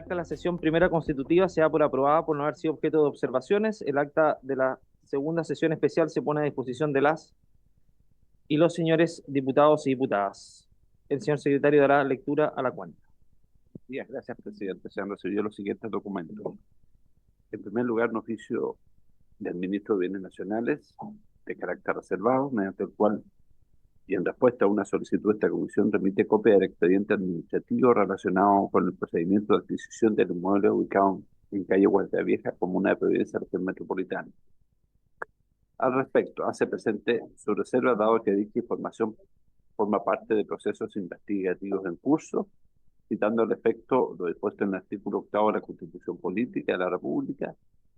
acta de la sesión primera constitutiva se da por aprobada por no haber sido objeto de observaciones. El acta de la segunda sesión especial se pone a disposición de las y los señores diputados y diputadas. El señor secretario dará lectura a la cuenta. Días, gracias, presidente. Se han recibido los siguientes documentos. En primer lugar, un oficio del ministro de Bienes Nacionales de carácter reservado, mediante el cual, y en respuesta a una solicitud de esta comisión, remite copia del expediente administrativo relacionado con el procedimiento de adquisición del inmueble ubicado en calle Guardia Vieja, comuna de Providencia, región metropolitana. Al respecto, hace presente su reserva, dado que dicha información forma parte de procesos investigativos en curso, citando al efecto lo dispuesto en el artículo 8 de la Constitución Política de la República,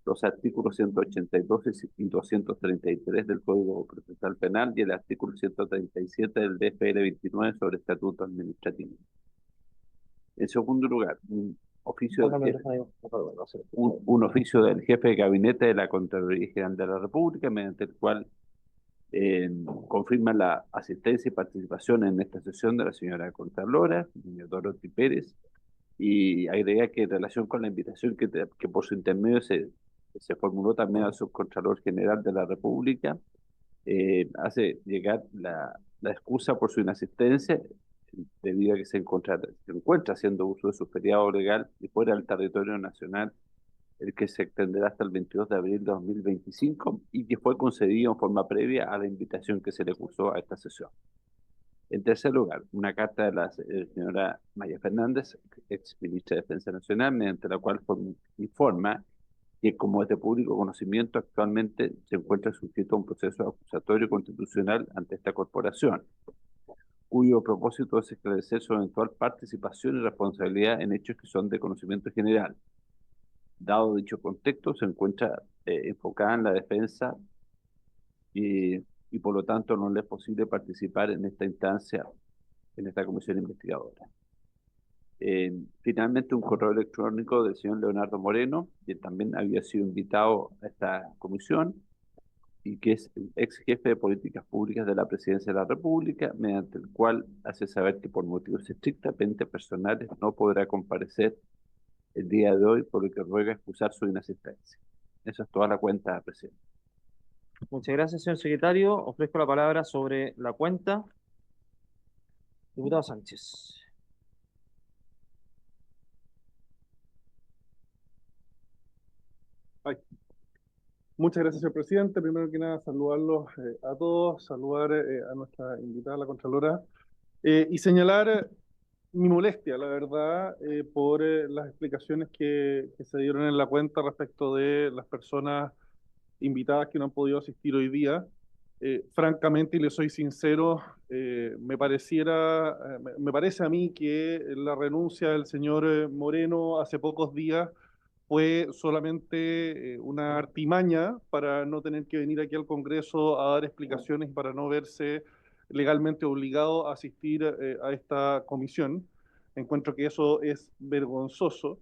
los artículos 182 y 233 del Código Procesal Penal y el artículo 137 del DFL 29 sobre estatuto administrativo. En segundo lugar, un oficio del jefe de gabinete de la Contraloría General de la República, mediante el cual confirma la asistencia y participación en esta sesión de la señora Contralora, doña Dorothy Pérez, y agrega que en relación con la invitación que por su intermedio se formuló también al Subcontralor General de la República, hace llegar la excusa por su inasistencia debido a que se encuentra haciendo uso de su feriado legal y fuera del territorio nacional, el que se extenderá hasta el 22 de abril de 2025 y que fue concedido en forma previa a la invitación que se le cursó a esta sesión. En tercer lugar, una carta de la señora Maya Fernández, ex ministra de Defensa Nacional, mediante la cual informa que, como es de público conocimiento, actualmente se encuentra sujeto a un proceso acusatorio constitucional ante esta corporación, cuyo propósito es esclarecer su eventual participación y responsabilidad en hechos que son de conocimiento general. Dado dicho contexto, se encuentra enfocada en la defensa y por lo tanto no le es posible participar en esta instancia, en esta comisión investigadora. Finalmente, un correo electrónico del señor Leonardo Moreno, que también había sido invitado a esta comisión y que es el ex jefe de políticas públicas de la Presidencia de la República, mediante el cual hace saber que por motivos estrictamente personales no podrá comparecer el día de hoy, por lo que ruega excusar su inasistencia. Esa es toda la cuenta, presidente. Muchas gracias, señor secretario. Ofrezco la palabra sobre la cuenta. Diputado Sánchez. Ay. Muchas gracias, señor presidente. Primero que nada, saludarlos a todos, saludar a nuestra invitada, la Contralora, y señalar mi molestia, la verdad, por las explicaciones que se dieron en la cuenta respecto de las personas invitadas que no han podido asistir hoy día. Francamente, y le soy sincero, me parece a mí que la renuncia del señor Moreno hace pocos días fue solamente una artimaña para no tener que venir aquí al Congreso a dar explicaciones y para no verse legalmente obligado a asistir a esta comisión. Encuentro que eso es vergonzoso.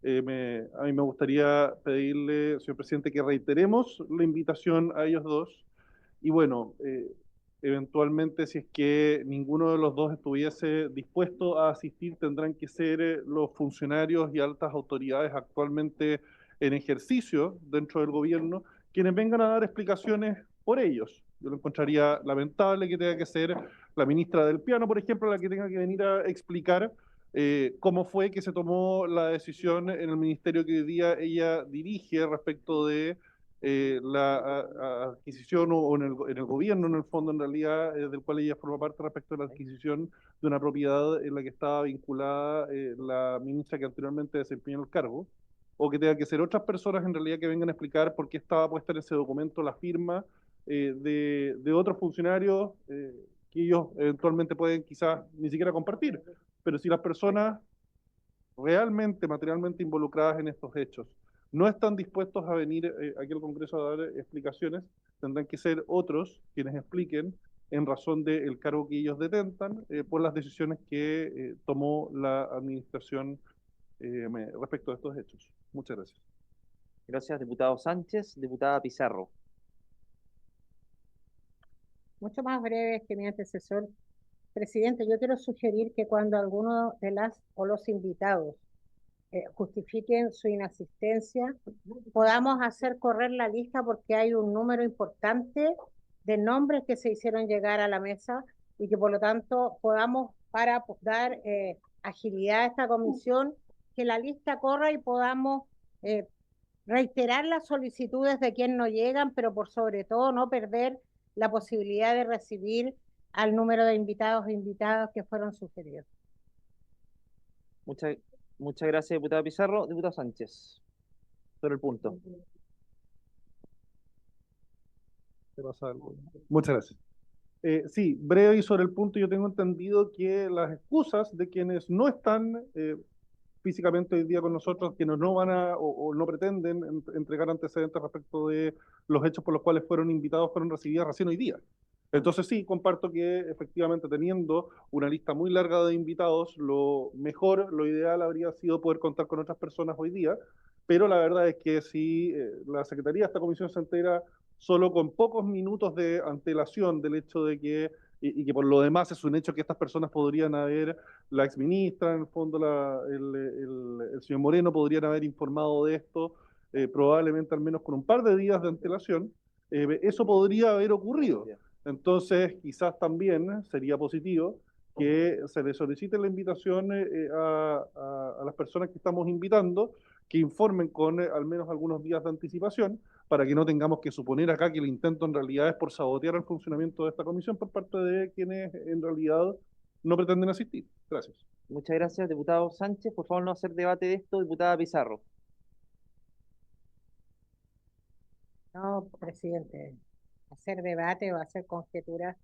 A mí me gustaría pedirle, señor presidente, que reiteremos la invitación a ellos dos y bueno, eventualmente si es que ninguno de los dos estuviese dispuesto a asistir, tendrán que ser los funcionarios y altas autoridades actualmente en ejercicio dentro del gobierno quienes vengan a dar explicaciones por ellos. Yo lo encontraría lamentable que tenga que ser la ministra del Piano, por ejemplo, la que tenga que venir a explicar cómo fue que se tomó la decisión en el ministerio que hoy día ella dirige respecto de la adquisición o en el gobierno, en el fondo, en realidad, del cual ella forma parte respecto a la adquisición de una propiedad en la que estaba vinculada la ministra que anteriormente desempeñó el cargo, o que tenga que ser otras personas en realidad que vengan a explicar por qué estaba puesta en ese documento la firma de otros funcionarios que ellos eventualmente pueden quizás ni siquiera compartir. Pero si las personas realmente, materialmente involucradas en estos hechos no están dispuestos a venir aquí al Congreso a dar explicaciones, tendrán que ser otros quienes expliquen en razón del cargo que ellos detentan por las decisiones que tomó la administración respecto a estos hechos. Muchas gracias. Gracias, diputado Sánchez. Diputada Pizarro. Mucho más breve que mi antecesor. Presidente, yo quiero sugerir que cuando alguno de las o los invitados justifiquen su inasistencia, podamos hacer correr la lista porque hay un número importante de nombres que se hicieron llegar a la mesa y que por lo tanto podamos, para dar agilidad a esta comisión, que la lista corra y podamos reiterar las solicitudes de quienes no llegan, pero por sobre todo no perder la posibilidad de recibir al número de invitados e invitadas que fueron sugeridos. Muchas gracias, diputada Pizarro. Diputado Sánchez, sobre el punto. ¿Te pasa algo? Muchas gracias. Sí, breve y sobre el punto, yo tengo entendido que las excusas de quienes no están físicamente hoy día con nosotros, quienes no van a o no pretenden entregar antecedentes respecto de los hechos por los cuales fueron invitados, fueron recibidas recién hoy día. Entonces sí, comparto que efectivamente teniendo una lista muy larga de invitados, lo mejor, lo ideal habría sido poder contar con otras personas hoy día, pero la verdad es que si la Secretaría de esta comisión se entera solo con pocos minutos de antelación del hecho de que, y que por lo demás es un hecho que estas personas podrían haber, la exministra, en el fondo el señor Moreno, podrían haber informado de esto, probablemente al menos con un par de días de antelación, eso podría haber ocurrido. Entonces, quizás también sería positivo que se le solicite la invitación a las personas que estamos invitando, que informen con al menos algunos días de anticipación, para que no tengamos que suponer acá que el intento en realidad es por sabotear el funcionamiento de esta comisión por parte de quienes en realidad no pretenden asistir. Gracias. Muchas gracias, diputado Sánchez. Por favor, no hacer debate de esto, diputada Pizarro. No, presidente, hacer debate o hacer conjeturas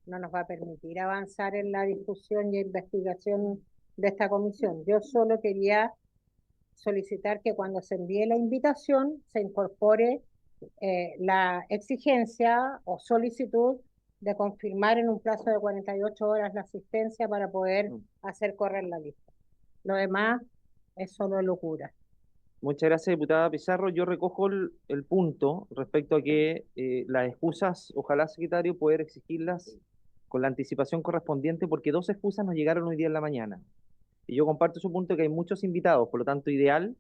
no nos va a permitir avanzar en la discusión y investigación de esta comisión. Yo solo quería solicitar que cuando se envíe la invitación se incorpore la exigencia o solicitud de confirmar en un plazo de 48 horas la asistencia para poder hacer correr la lista. Lo demás es solo locura. Muchas gracias, diputada Pizarro. Yo recojo el punto respecto a que las excusas, ojalá, secretario, poder exigirlas con la anticipación correspondiente, porque 2 excusas nos llegaron hoy día en la mañana. Y yo comparto su punto de que hay muchos invitados, por lo tanto, ideal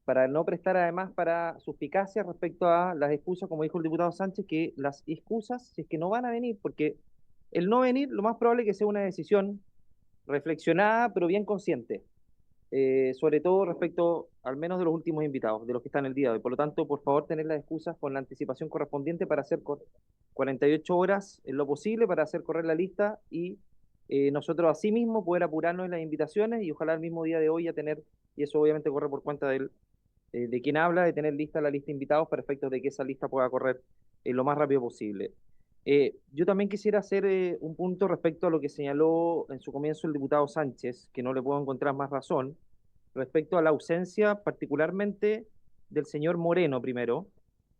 para no prestar además para suspicacia respecto a las excusas, como dijo el diputado Sánchez, que las excusas, si es que no van a venir, porque el no venir, lo más probable es que sea una decisión reflexionada, pero bien consciente. Sobre todo respecto al menos de los últimos invitados, de los que están el día de hoy. Por lo tanto, por favor, tener las excusas con la anticipación correspondiente para hacer 48 horas en lo posible para hacer correr la lista y nosotros asimismo poder apurarnos en las invitaciones y ojalá el mismo día de hoy ya tener, y eso obviamente corre por cuenta de quien habla, de tener lista la lista de invitados para efectos de que esa lista pueda correr lo más rápido posible. Yo también quisiera hacer un punto respecto a lo que señaló en su comienzo el diputado Sánchez, que no le puedo encontrar más razón, respecto a la ausencia particularmente del señor Moreno primero,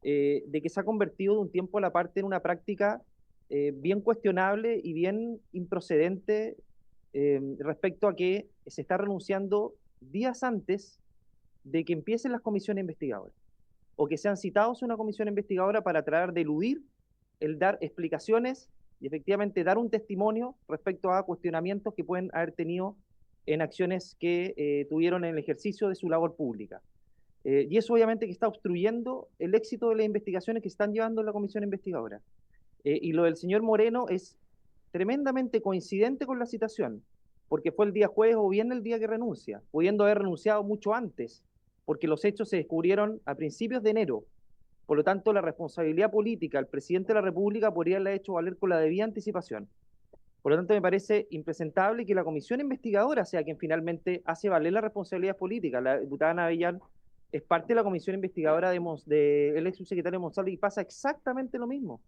de que se ha convertido de un tiempo a la parte en una práctica bien cuestionable y bien improcedente respecto a que se está renunciando días antes de que empiecen las comisiones investigadoras o que sean citados a una comisión investigadora para tratar de eludir el dar explicaciones y efectivamente dar un testimonio respecto a cuestionamientos que pueden haber tenido en acciones que tuvieron en el ejercicio de su labor pública. Y eso obviamente que está obstruyendo el éxito de las investigaciones que están llevando la comisión investigadora. Y lo del señor Moreno es tremendamente coincidente con la citación, porque fue el día jueves o bien el día que renuncia, pudiendo haber renunciado mucho antes, porque los hechos se descubrieron a principios de enero. Por lo tanto, la responsabilidad política al presidente de la República podría haberla hecho valer con la debida anticipación. Por lo tanto, me parece impresentable que la comisión investigadora sea quien finalmente hace valer la responsabilidad política. La diputada Ana Avellán es parte de la comisión investigadora del ex subsecretario Monsalve y pasa exactamente lo mismo.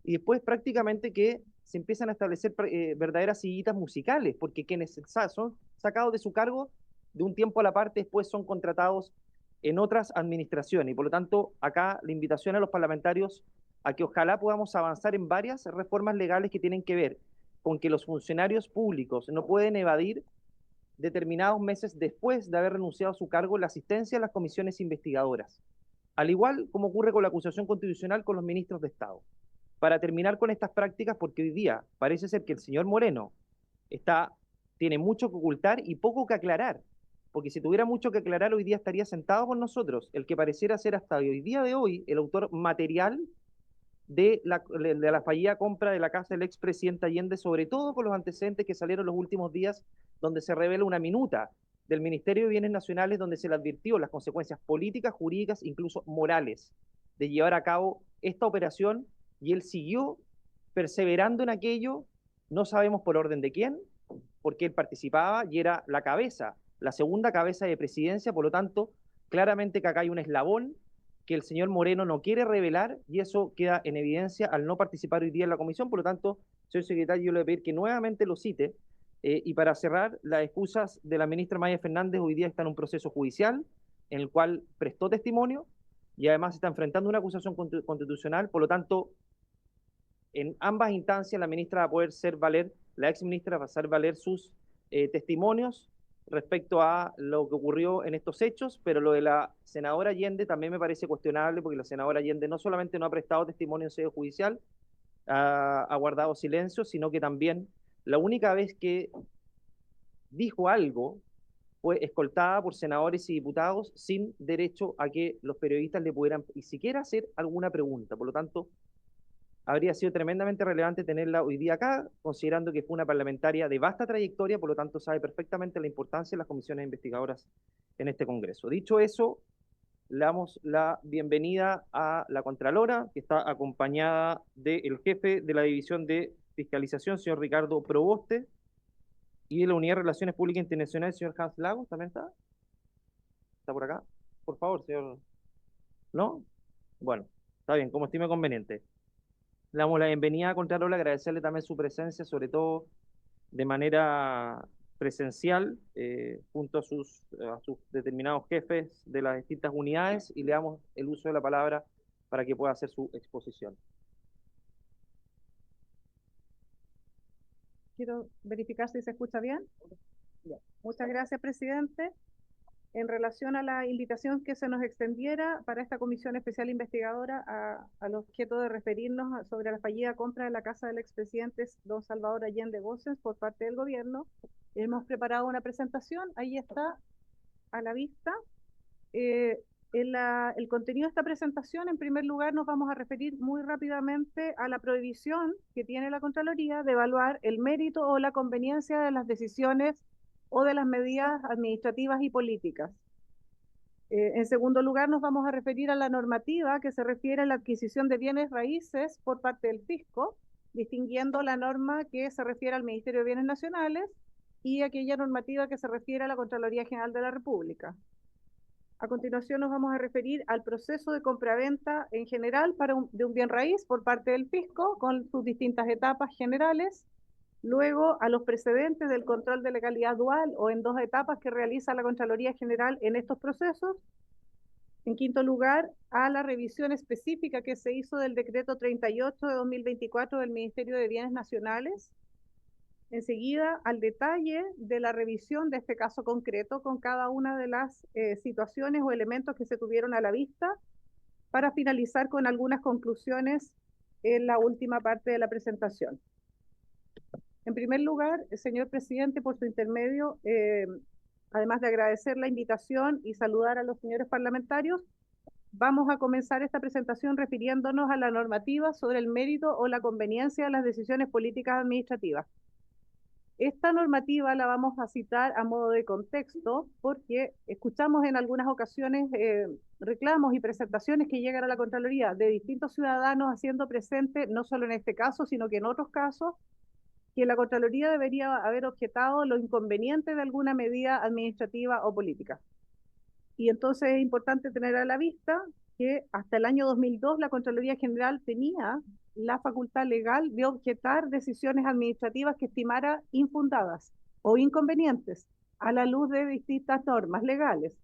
Y después prácticamente que se empiezan a establecer verdaderas sillitas musicales, porque quienes son sacados de su cargo de un tiempo a la parte después son contratados en otras administraciones. Y por lo tanto, acá la invitación a los parlamentarios a que ojalá podamos avanzar en varias reformas legales que tienen que ver con que los funcionarios públicos no pueden evadir determinados meses después de haber renunciado a su cargo la asistencia a las comisiones investigadoras, al igual como ocurre con la acusación constitucional con los ministros de Estado. Para terminar con estas prácticas, porque hoy día parece ser que el señor Moreno tiene mucho que ocultar y poco que aclarar. porque si tuviera mucho que aclarar hoy día estaría sentado con nosotros, el que pareciera ser hasta hoy día de hoy el autor material de la fallida compra de la casa del expresidente Allende, sobre todo con los antecedentes que salieron los últimos días, donde se revela una minuta del Ministerio de Bienes Nacionales, donde se le advirtió las consecuencias políticas, jurídicas, incluso morales, de llevar a cabo esta operación, y él siguió perseverando en aquello, no sabemos por orden de quién, porque él participaba y era la cabeza, la segunda cabeza de presidencia, por lo tanto, claramente que acá hay un eslabón que el señor Moreno no quiere revelar, y eso queda en evidencia al no participar hoy día en la comisión. Por lo tanto, señor secretario, yo le voy a pedir que nuevamente lo cite, y para cerrar, las excusas de la ministra Maya Fernández hoy día están en un proceso judicial en el cual prestó testimonio y además está enfrentando una acusación constitucional. Por lo tanto, en ambas instancias la ministra va a poder ser valer, la ex ministra va a hacer valer sus testimonios respecto a lo que ocurrió en estos hechos, pero lo de la senadora Allende también me parece cuestionable, porque la senadora Allende no solamente no ha prestado testimonio en sede judicial, ha guardado silencio, sino que también la única vez que dijo algo fue escoltada por senadores y diputados sin derecho a que los periodistas le pudieran ni siquiera hacer alguna pregunta. Por lo tanto, habría sido tremendamente relevante tenerla hoy día acá, considerando que fue una parlamentaria de vasta trayectoria, por lo tanto sabe perfectamente la importancia de las comisiones investigadoras en este Congreso. Dicho eso, le damos la bienvenida a la Contralora, que está acompañada del jefe de la División de Fiscalización, señor Ricardo Proboste, y de la Unidad de Relaciones Públicas Internacionales, señor Hans Lagos, ¿también está? ¿Está por acá? Por favor, señor. ¿No? Bueno, está bien, como estime conveniente. Le damos la bienvenida a Contralora, agradecerle también su presencia, sobre todo de manera presencial, junto a sus determinados jefes de las distintas unidades, y le damos el uso de la palabra para que pueda hacer su exposición. Quiero verificar si se escucha bien. Bien. Muchas gracias, presidente. En relación a la invitación que se nos extendiera para esta comisión especial investigadora, al objeto de referirnos sobre la fallida compra de la casa del expresidente don Salvador Allende Gossens por parte del gobierno, hemos preparado una presentación, ahí está a la vista. El contenido de esta presentación, en primer lugar, nos vamos a referir muy rápidamente a la prohibición que tiene la Contraloría de evaluar el mérito o la conveniencia de las decisiones o de las medidas administrativas y políticas. En segundo lugar, nos vamos a referir a la normativa que se refiere a la adquisición de bienes raíces por parte del fisco, distinguiendo la norma que se refiere al Ministerio de Bienes Nacionales y aquella normativa que se refiere a la Contraloría General de la República. A continuación nos vamos a referir al proceso de compraventa en general de un bien raíz por parte del fisco, con sus distintas etapas generales. Luego, a los precedentes del control de legalidad dual o en 2 etapas que realiza la Contraloría General en estos procesos. En quinto lugar, a la revisión específica que se hizo del decreto 38 de 2024 del Ministerio de Bienes Nacionales. Enseguida, al detalle de la revisión de este caso concreto con cada una de las situaciones o elementos que se tuvieron a la vista, para finalizar con algunas conclusiones en la última parte de la presentación. En primer lugar, señor presidente, por su intermedio, además de agradecer la invitación y saludar a los señores parlamentarios, vamos a comenzar esta presentación refiriéndonos a la normativa sobre el mérito o la conveniencia de las decisiones políticas administrativas. Esta normativa la vamos a citar a modo de contexto porque escuchamos en algunas ocasiones reclamos y presentaciones que llegan a la Contraloría de distintos ciudadanos haciendo presente, no solo en este caso, sino que en otros casos, que la Contraloría debería haber objetado lo inconveniente de alguna medida administrativa o política. Y entonces es importante tener a la vista que hasta el año 2002 la Contraloría General tenía la facultad legal de objetar decisiones administrativas que estimara infundadas o inconvenientes a la luz de distintas normas legales.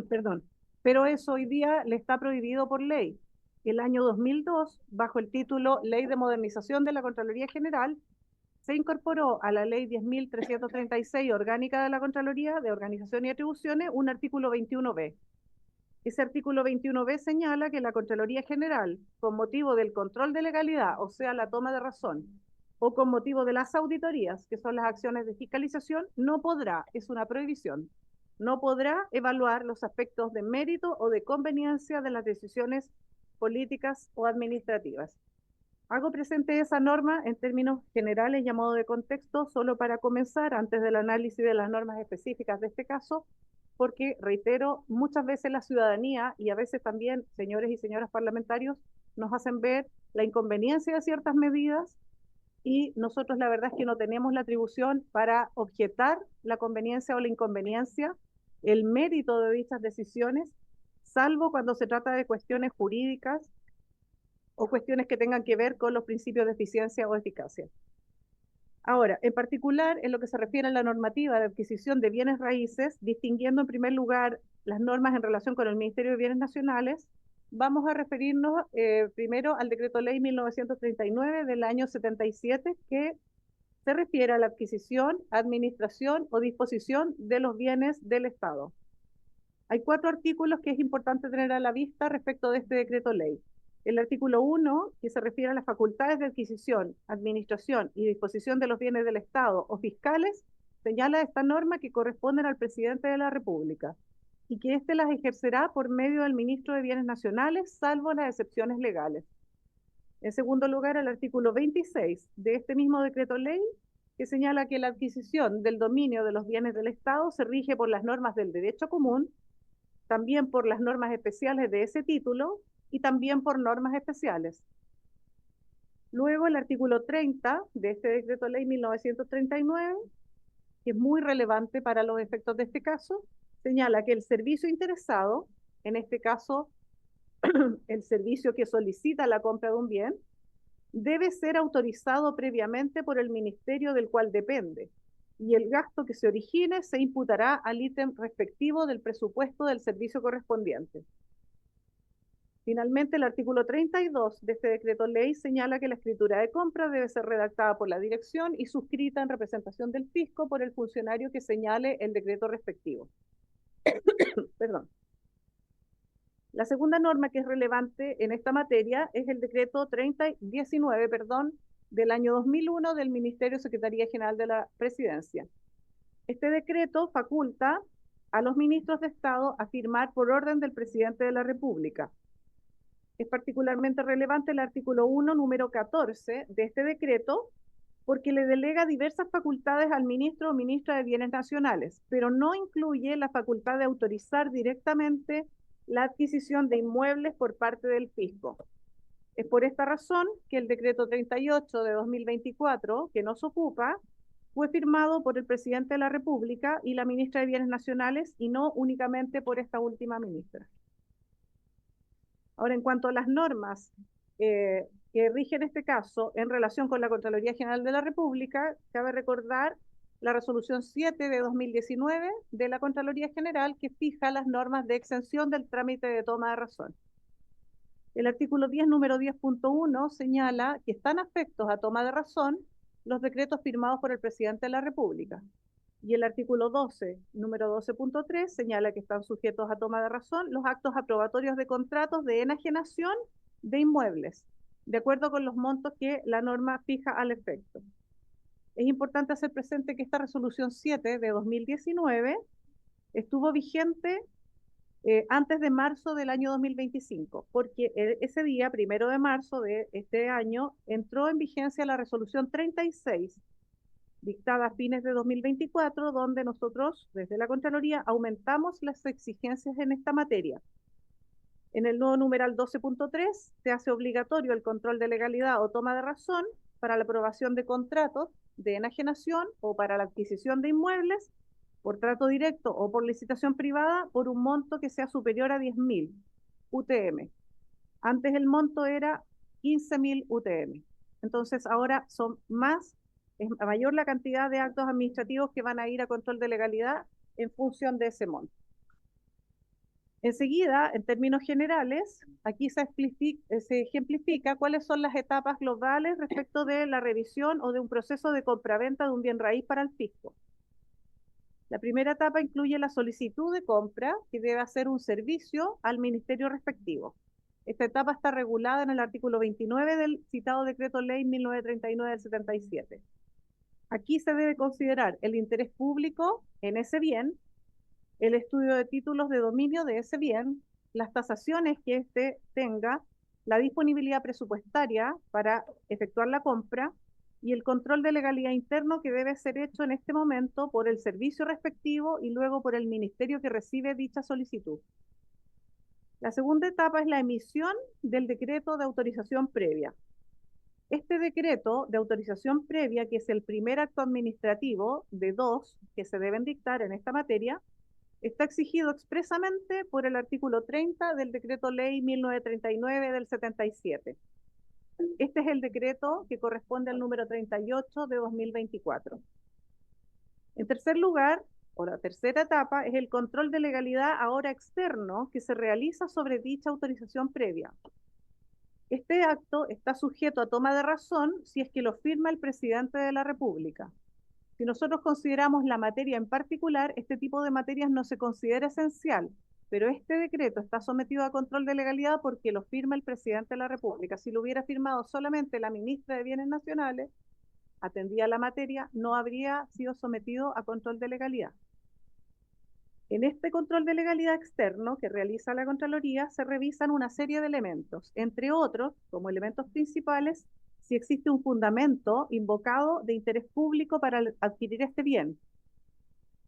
Perdón. Pero eso hoy día le está prohibido por ley. El año 2002, bajo el título Ley de Modernización de la Contraloría General, se incorporó a la Ley 10.336 orgánica de la Contraloría de Organización y Atribuciones un artículo 21b. Ese artículo 21b señala que la Contraloría General, con motivo del control de legalidad, o sea, la toma de razón, o con motivo de las auditorías, que son las acciones de fiscalización, no podrá, es una prohibición, no podrá evaluar los aspectos de mérito o de conveniencia de las decisiones políticas o administrativas. Hago presente esa norma en términos generales y a modo de contexto, solo para comenzar, antes del análisis de las normas específicas de este caso, porque, reitero, muchas veces la ciudadanía y a veces también señores y señoras parlamentarios nos hacen ver la inconveniencia de ciertas medidas y nosotros la verdad es que no tenemos la atribución para objetar la conveniencia o la inconveniencia, el mérito de dichas decisiones, salvo cuando se trata de cuestiones jurídicas o cuestiones que tengan que ver con los principios de eficiencia o eficacia. Ahora, en particular, en lo que se refiere a la normativa de adquisición de bienes raíces, distinguiendo en primer lugar las normas en relación con el Ministerio de Bienes Nacionales, vamos a referirnos primero al Decreto Ley 1939 del año 77, que se refiere a la adquisición, administración o disposición de los bienes del Estado. Hay 4 artículos que es importante tener a la vista respecto de este decreto ley. El artículo 1, que se refiere a las facultades de adquisición, administración y disposición de los bienes del Estado o fiscales, señala esta norma que corresponden al presidente de la República y que éste las ejercerá por medio del ministro de Bienes Nacionales, salvo las excepciones legales. En segundo lugar, el artículo 26 de este mismo decreto ley, que señala que la adquisición del dominio de los bienes del Estado se rige por las normas del derecho común, también por las normas especiales de ese título y también por normas especiales. Luego el artículo 30 de este decreto ley 1939, que es muy relevante para los efectos de este caso, señala que el servicio interesado, en este caso el servicio que solicita la compra de un bien, debe ser autorizado previamente por el ministerio del cual depende, y el gasto que se origine se imputará al ítem respectivo del presupuesto del servicio correspondiente. Finalmente, el artículo 32 de este decreto ley señala que la escritura de compra debe ser redactada por la dirección y suscrita en representación del fisco por el funcionario que señale el decreto respectivo. Perdón. La segunda norma que es relevante en esta materia es el decreto 19, del año 2001 del Ministerio de Secretaría General de la Presidencia. Este decreto faculta a los ministros de Estado a firmar por orden del presidente de la República. Es particularmente relevante el artículo 1, número 14 de este decreto, porque le delega diversas facultades al ministro o ministra de Bienes Nacionales, pero no incluye la facultad de autorizar directamente la adquisición de inmuebles por parte del fisco. Es por esta razón que el decreto 38 de 2024, que nos ocupa, fue firmado por el presidente de la República y la ministra de Bienes Nacionales, y no únicamente por esta última ministra. Ahora, en cuanto a las normas que rigen este caso en relación con la Contraloría General de la República, cabe recordar la resolución 7 de 2019 de la Contraloría General, que fija las normas de exención del trámite de toma de razón. El artículo 10, número 10.1, señala que están afectos a toma de razón los decretos firmados por el presidente de la República. Y el artículo 12, número 12.3, señala que están sujetos a toma de razón los actos aprobatorios de contratos de enajenación de inmuebles, de acuerdo con los montos que la norma fija al efecto. Es importante hacer presente que esta resolución 7 de 2019 estuvo vigente antes de marzo del año 2025, porque ese día, 1 de marzo de este año, entró en vigencia la resolución 36, dictada a fines de 2024, donde nosotros, desde la Contraloría, aumentamos las exigencias en esta materia. En el nuevo numeral 12.3 se hace obligatorio el control de legalidad o toma de razón para la aprobación de contratos de enajenación o para la adquisición de inmuebles por trato directo o por licitación privada por un monto que sea superior a 10.000 UTM. Antes el monto era 15.000 UTM. Entonces ahora son es mayor la cantidad de actos administrativos que van a ir a control de legalidad en función de ese monto. Enseguida, en términos generales, aquí se ejemplifica cuáles son las etapas globales respecto de la revisión o de un proceso de compraventa de un bien raíz para el fisco. La primera etapa incluye la solicitud de compra, que debe hacer un servicio al ministerio respectivo. Esta etapa está regulada en el artículo 29 del citado Decreto Ley 1939 del 77. Aquí se debe considerar el interés público en ese bien, el estudio de títulos de dominio de ese bien, las tasaciones que éste tenga, la disponibilidad presupuestaria para efectuar la compra y el control de legalidad interno que debe ser hecho en este momento por el servicio respectivo y luego por el ministerio que recibe dicha solicitud. La segunda etapa es la emisión del decreto de autorización previa. Este decreto de autorización previa, que es el primer acto administrativo de 2 que se deben dictar en esta materia, está exigido expresamente por el artículo 30 del Decreto Ley 1939 del 77. Este es el decreto que corresponde al número 38 de 2024. En tercer lugar, o la tercera etapa, es el control de legalidad ahora externo que se realiza sobre dicha autorización previa. Este acto está sujeto a toma de razón si es que lo firma el presidente de la República. Si nosotros consideramos la materia en particular, este tipo de materias no se considera esencial, pero este decreto está sometido a control de legalidad porque lo firma el presidente de la República. Si lo hubiera firmado solamente la ministra de Bienes Nacionales, atendía la materia, no habría sido sometido a control de legalidad. En este control de legalidad externo que realiza la Contraloría se revisan una serie de elementos, entre otros, como elementos principales, si existe un fundamento invocado de interés público para adquirir este bien,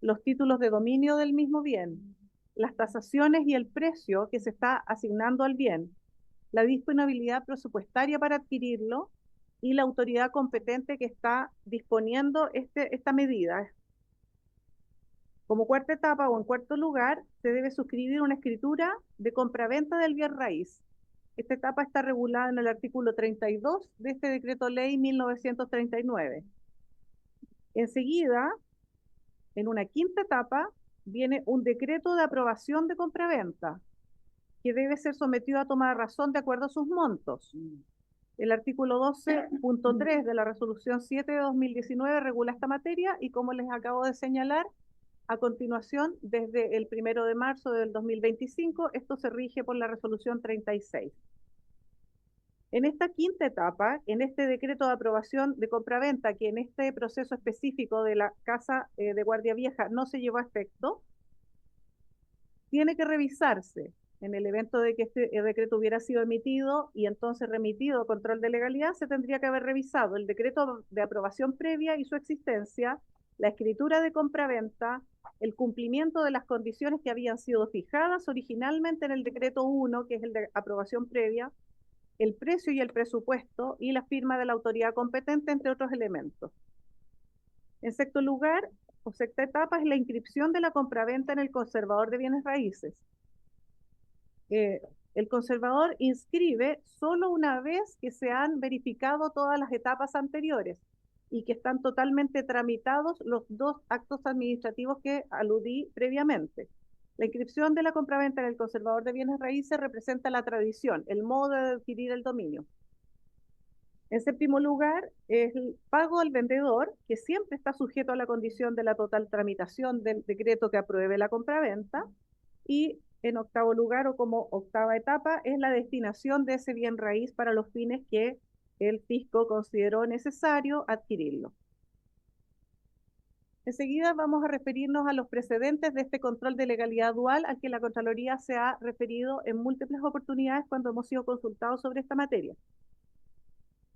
los títulos de dominio del mismo bien, las tasaciones y el precio que se está asignando al bien, la disponibilidad presupuestaria para adquirirlo y la autoridad competente que está disponiendo esta medida. Como cuarta etapa o en cuarto lugar, se debe suscribir una escritura de compraventa del bien raíz. Esta etapa está regulada en el artículo 32 de este Decreto Ley 1939. Enseguida, en una quinta etapa, viene un decreto de aprobación de compraventa, que debe ser sometido a toma de razón de acuerdo a sus montos. El artículo 12.3 de la Resolución 7 de 2019 regula esta materia y, como les acabo de señalar, a continuación, desde el 1 de marzo del 2025, esto se rige por la Resolución 36. En esta quinta etapa, en este decreto de aprobación de compraventa, que en este proceso específico de la Casa de Guardia Vieja no se llevó a efecto, tiene que revisarse en el evento de que este decreto hubiera sido emitido y entonces remitido a control de legalidad, se tendría que haber revisado el decreto de aprobación previa y su existencia, la escritura de compraventa, el cumplimiento de las condiciones que habían sido fijadas originalmente en el decreto 1, que es el de aprobación previa, el precio y el presupuesto y la firma de la autoridad competente, entre otros elementos. En sexto lugar, o sexta etapa, es la inscripción de la compraventa en el conservador de bienes raíces. El conservador inscribe solo una vez que se han verificado todas las etapas anteriores y que están totalmente tramitados los 2 actos administrativos que aludí previamente. La inscripción de la compraventa en el conservador de bienes raíces representa la tradición, el modo de adquirir el dominio. En séptimo lugar, es el pago al vendedor, que siempre está sujeto a la condición de la total tramitación del decreto que apruebe la compraventa. Y en octavo lugar, o como octava etapa, es la destinación de ese bien raíz para los fines que el fisco consideró necesario adquirirlo. Enseguida vamos a referirnos a los precedentes de este control de legalidad dual al que la Contraloría se ha referido en múltiples oportunidades cuando hemos sido consultados sobre esta materia.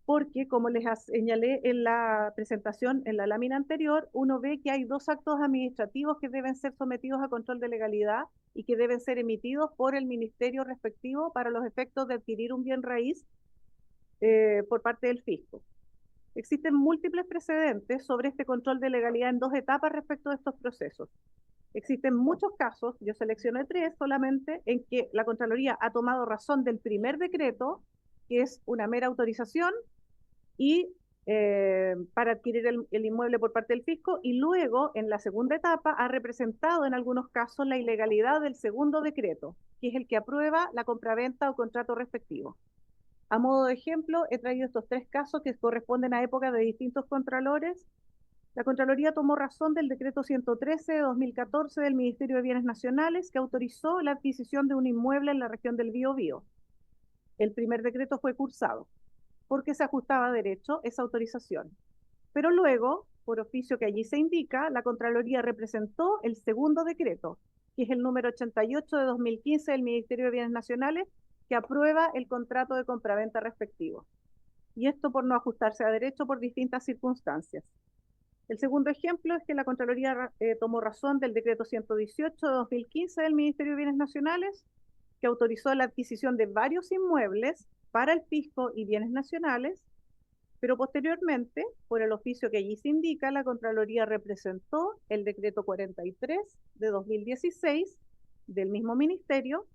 Porque, como les señalé en la presentación, en la lámina anterior, uno ve que hay 2 actos administrativos que deben ser sometidos a control de legalidad y que deben ser emitidos por el ministerio respectivo para los efectos de adquirir un bien raíz por parte del fisco. Existen múltiples precedentes sobre este control de legalidad en 2 etapas respecto de estos procesos. Existen muchos casos, yo seleccioné 3 solamente, en que la Contraloría ha tomado razón del primer decreto, que es una mera autorización, y para adquirir el inmueble por parte del fisco, y luego, en la segunda etapa, ha representado en algunos casos la ilegalidad del segundo decreto, que es el que aprueba la compraventa o contrato respectivo. A modo de ejemplo, he traído estos 3 casos que corresponden a épocas de distintos contralores. La Contraloría tomó razón del decreto 113 de 2014 del Ministerio de Bienes Nacionales, que autorizó la adquisición de un inmueble en la región del Biobío. el primer decreto fue cursado, porque se ajustaba a derecho esa autorización. Pero luego, por oficio que allí se indica, la Contraloría representó el segundo decreto, que es el número 88 de 2015 del Ministerio de Bienes Nacionales, que aprueba el contrato de compraventa respectivo. Y esto por no ajustarse a derecho por distintas circunstancias. El segundo ejemplo es que la Contraloría tomó razón del decreto 118 de 2015 del Ministerio de Bienes Nacionales, que autorizó la adquisición de varios inmuebles para el fisco y bienes nacionales, pero posteriormente, por el oficio que allí se indica, la Contraloría representó el decreto 43 de 2016 del mismo ministerio,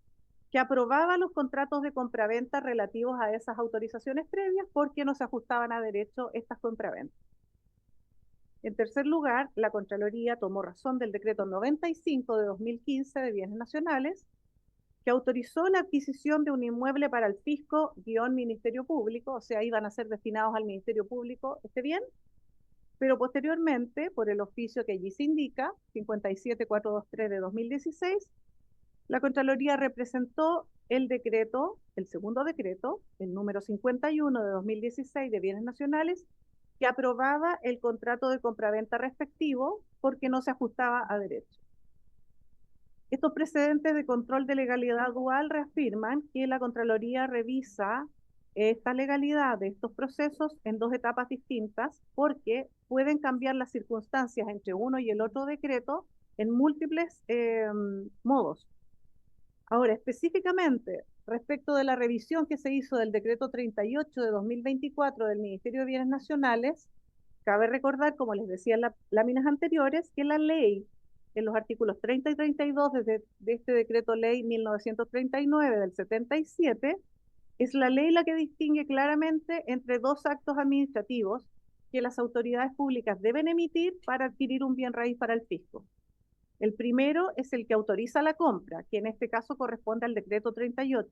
que aprobaba los contratos de compraventa relativos a esas autorizaciones previas porque no se ajustaban a derecho estas compraventas. En tercer lugar, la Contraloría tomó razón del decreto 95 de 2015 de bienes nacionales, que autorizó la adquisición de un inmueble para el fisco _ Ministerio Público, o sea, iban a ser destinados al Ministerio Público este bien, pero posteriormente, por el oficio que allí se indica, 57423 de 2016, la Contraloría representó el decreto, el segundo decreto, el número 51 de 2016 de bienes nacionales, que aprobaba el contrato de compraventa respectivo porque no se ajustaba a derecho. Estos precedentes de control de legalidad dual reafirman que la Contraloría revisa esta legalidad de estos procesos en dos etapas distintas porque pueden cambiar las circunstancias entre uno y el otro decreto en múltiples modos. Ahora, específicamente, respecto de la revisión que se hizo del decreto 38 de 2024 del Ministerio de Bienes Nacionales, cabe recordar, como les decía en las láminas anteriores, que la ley en los artículos 30 y 32 de este decreto ley 1939 del 77, es la ley la que distingue claramente entre dos actos administrativos que las autoridades públicas deben emitir para adquirir un bien raíz para el fisco. El primero es el que autoriza la compra, que en este caso corresponde al decreto 38.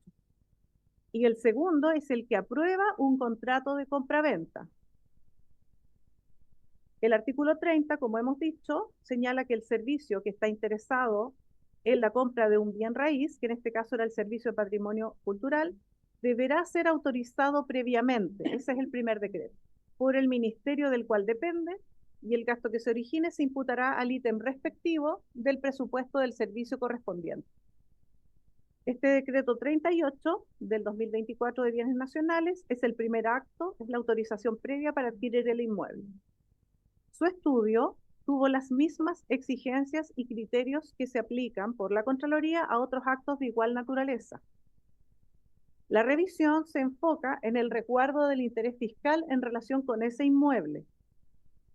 Y el segundo es el que aprueba un contrato de compraventa. El artículo 30, como hemos dicho, señala que el servicio que está interesado en la compra de un bien raíz, que en este caso era el servicio de patrimonio cultural, deberá ser autorizado previamente, ese es el primer decreto, por el ministerio del cual depende, y el gasto que se origine se imputará al ítem respectivo del presupuesto del servicio correspondiente. Este decreto 38 del 2024 de bienes nacionales es el primer acto, es la autorización previa para adquirir el inmueble. Su estudio tuvo las mismas exigencias y criterios que se aplican por la Contraloría a otros actos de igual naturaleza. La revisión se enfoca en el resguardo del interés fiscal en relación con ese inmueble.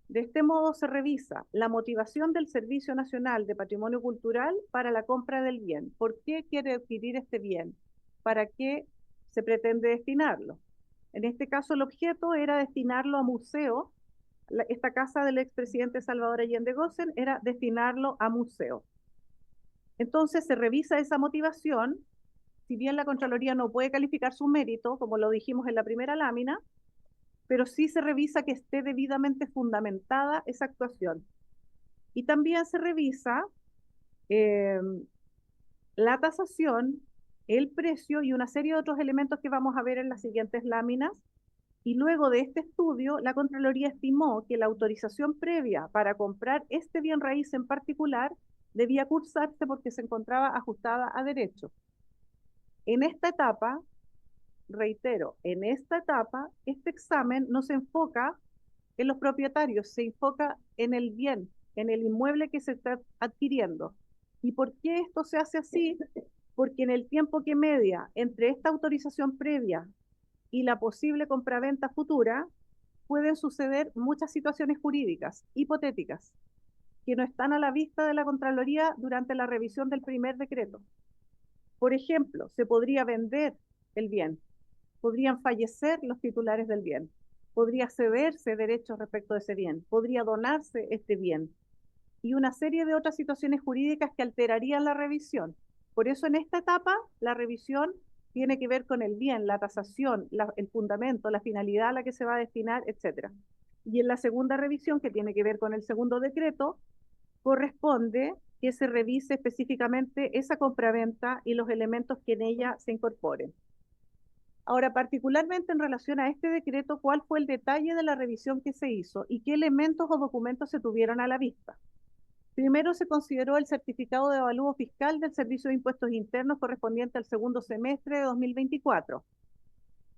De este modo se revisa la motivación del Servicio Nacional de Patrimonio Cultural para la compra del bien. ¿Por qué quiere adquirir este bien? ¿Para qué se pretende destinarlo? En este caso el objeto era destinarlo a museo. Esta casa del expresidente Salvador Allende Gossen era destinarlo a museo. Entonces se revisa esa motivación, si bien la Contraloría no puede calificar su mérito, como lo dijimos en la primera lámina, pero sí se revisa que esté debidamente fundamentada esa actuación. Y también se revisa la tasación, el precio y una serie de otros elementos que vamos a ver en las siguientes láminas. Y luego de este estudio, la Contraloría estimó que la autorización previa para comprar este bien raíz en particular debía cursarse porque se encontraba ajustada a derecho. En esta etapa, reitero, en esta etapa, este examen no se enfoca en los propietarios, se enfoca en el bien, en el inmueble que se está adquiriendo. ¿Y por qué esto se hace así? Porque en el tiempo que media entre esta autorización previa y la posible compraventa futura, pueden suceder muchas situaciones jurídicas, hipotéticas, que no están a la vista de la Contraloría durante la revisión del primer decreto. Por ejemplo, se podría vender el bien, podrían fallecer los titulares del bien, podría cederse derechos respecto de ese bien, podría donarse este bien, y una serie de otras situaciones jurídicas que alterarían la revisión. Por eso en esta etapa, la revisión tiene que ver con el bien, la tasación, el fundamento, la finalidad a la que se va a destinar, etc. Y en la segunda revisión, que tiene que ver con el segundo decreto, corresponde que se revise específicamente esa compraventa y los elementos que en ella se incorporen. Ahora, particularmente en relación a este decreto, ¿cuál fue el detalle de la revisión que se hizo y qué elementos o documentos se tuvieron a la vista? Primero se consideró el certificado de avalúo fiscal del Servicio de Impuestos Internos correspondiente al segundo semestre de 2024,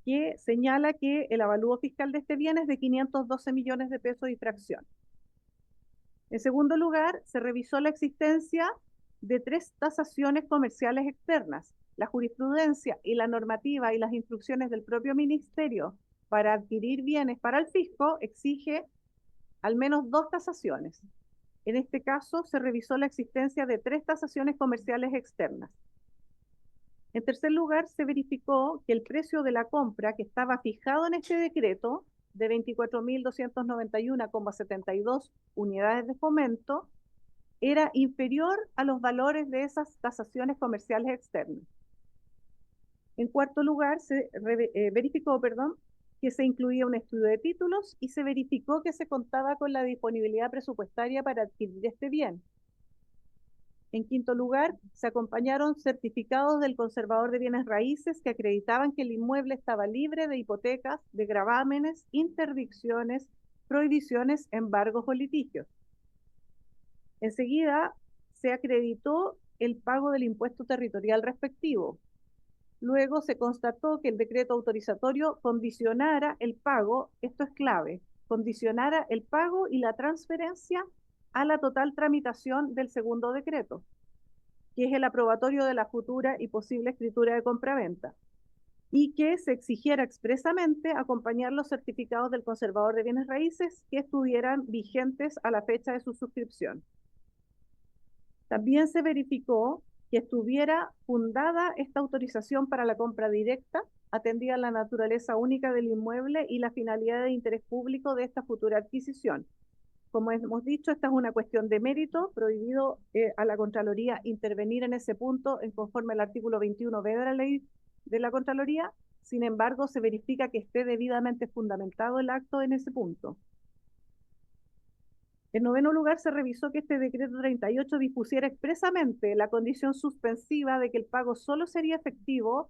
que señala que el avalúo fiscal de este bien es de 512 millones de pesos y fracción. En segundo lugar, se revisó la existencia de 3 tasaciones comerciales externas. La jurisprudencia y la normativa y las instrucciones del propio ministerio para adquirir bienes para el fisco exige al menos 2 tasaciones. En este caso, se revisó la existencia de 3 tasaciones comerciales externas. En tercer lugar, se verificó que el precio de la compra que estaba fijado en este decreto de 24.291,72 unidades de fomento era inferior a los valores de esas tasaciones comerciales externas. En cuarto lugar, se verificó, que se incluía un estudio de títulos y se verificó que se contaba con la disponibilidad presupuestaria para adquirir este bien. En quinto lugar, se acompañaron certificados del conservador de bienes raíces que acreditaban que el inmueble estaba libre de hipotecas, de gravámenes, interdicciones, prohibiciones, embargos o litigios. Enseguida, se acreditó el pago del impuesto territorial respectivo. Luego se constató que el decreto autorizatorio condicionara el pago, esto es clave, condicionara el pago y la transferencia a la total tramitación del segundo decreto, que es el aprobatorio de la futura y posible escritura de compraventa, y que se exigiera expresamente acompañar los certificados del conservador de bienes raíces que estuvieran vigentes a la fecha de su suscripción. También se verificó que estuviera fundada esta autorización para la compra directa, atendida la naturaleza única del inmueble y la finalidad de interés público de esta futura adquisición. Como hemos dicho, esta es una cuestión de mérito, prohibido a la Contraloría intervenir en ese punto en conforme al artículo 21b de la ley de la Contraloría. Sin embargo, se verifica que esté debidamente fundamentado el acto en ese punto. En noveno lugar, se revisó que este decreto 38 dispusiera expresamente la condición suspensiva de que el pago solo sería efectivo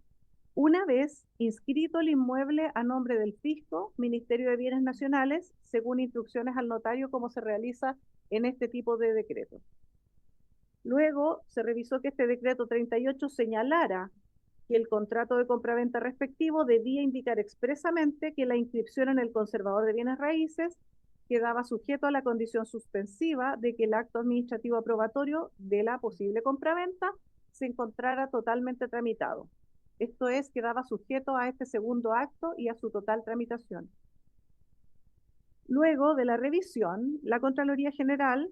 una vez inscrito el inmueble a nombre del fisco, Ministerio de Bienes Nacionales, según instrucciones al notario como se realiza en este tipo de decretos. Luego, se revisó que este decreto 38 señalara que el contrato de compraventa respectivo debía indicar expresamente que la inscripción en el conservador de bienes raíces quedaba sujeto a la condición suspensiva de que el acto administrativo aprobatorio de la posible compraventa se encontrara totalmente tramitado. Esto es, quedaba sujeto a este segundo acto y a su total tramitación. Luego de la revisión, la Contraloría General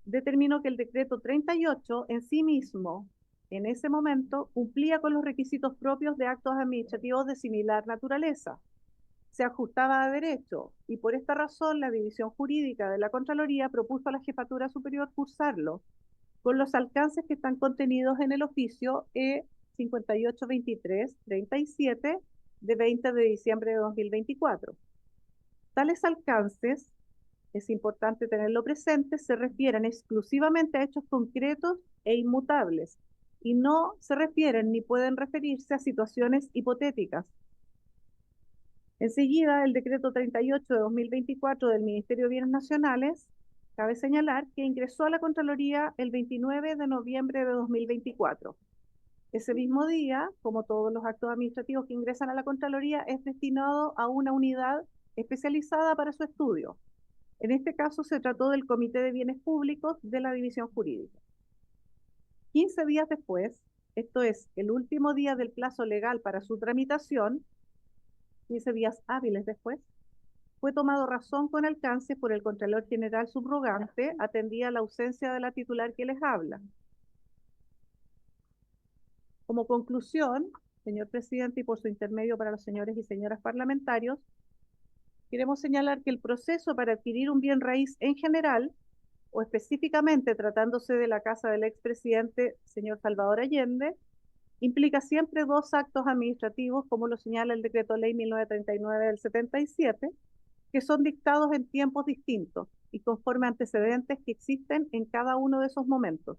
determinó que el decreto 38 en sí mismo, en ese momento, cumplía con los requisitos propios de actos administrativos de similar naturaleza. Se ajustaba a derecho y por esta razón la División Jurídica de la Contraloría propuso a la Jefatura Superior cursarlo con los alcances que están contenidos en el oficio E5823-37 de 20 de diciembre de 2024. Tales alcances, es importante tenerlo presente, se refieren exclusivamente a hechos concretos e inmutables y no se refieren ni pueden referirse a situaciones hipotéticas. Enseguida, el decreto 38 de 2024 del Ministerio de Bienes Nacionales, cabe señalar que ingresó a la Contraloría el 29 de noviembre de 2024. Ese mismo día, como todos los actos administrativos que ingresan a la Contraloría, es destinado a una unidad especializada para su estudio. En este caso se trató del Comité de Bienes Públicos de la División Jurídica. 15 días después, esto es, el último día del plazo legal para su tramitación, 15 días hábiles después, fue tomado razón con alcance por el Contralor General subrogante, atendida la ausencia de la titular que les habla. Como conclusión, señor presidente, y por su intermedio para los señores y señoras parlamentarios, queremos señalar que el proceso para adquirir un bien raíz en general, o específicamente tratándose de la casa del expresidente señor Salvador Allende, implica siempre 2 actos administrativos, como lo señala el Decreto Ley 1939 del 77, que son dictados en tiempos distintos y conforme a antecedentes que existen en cada uno de esos momentos.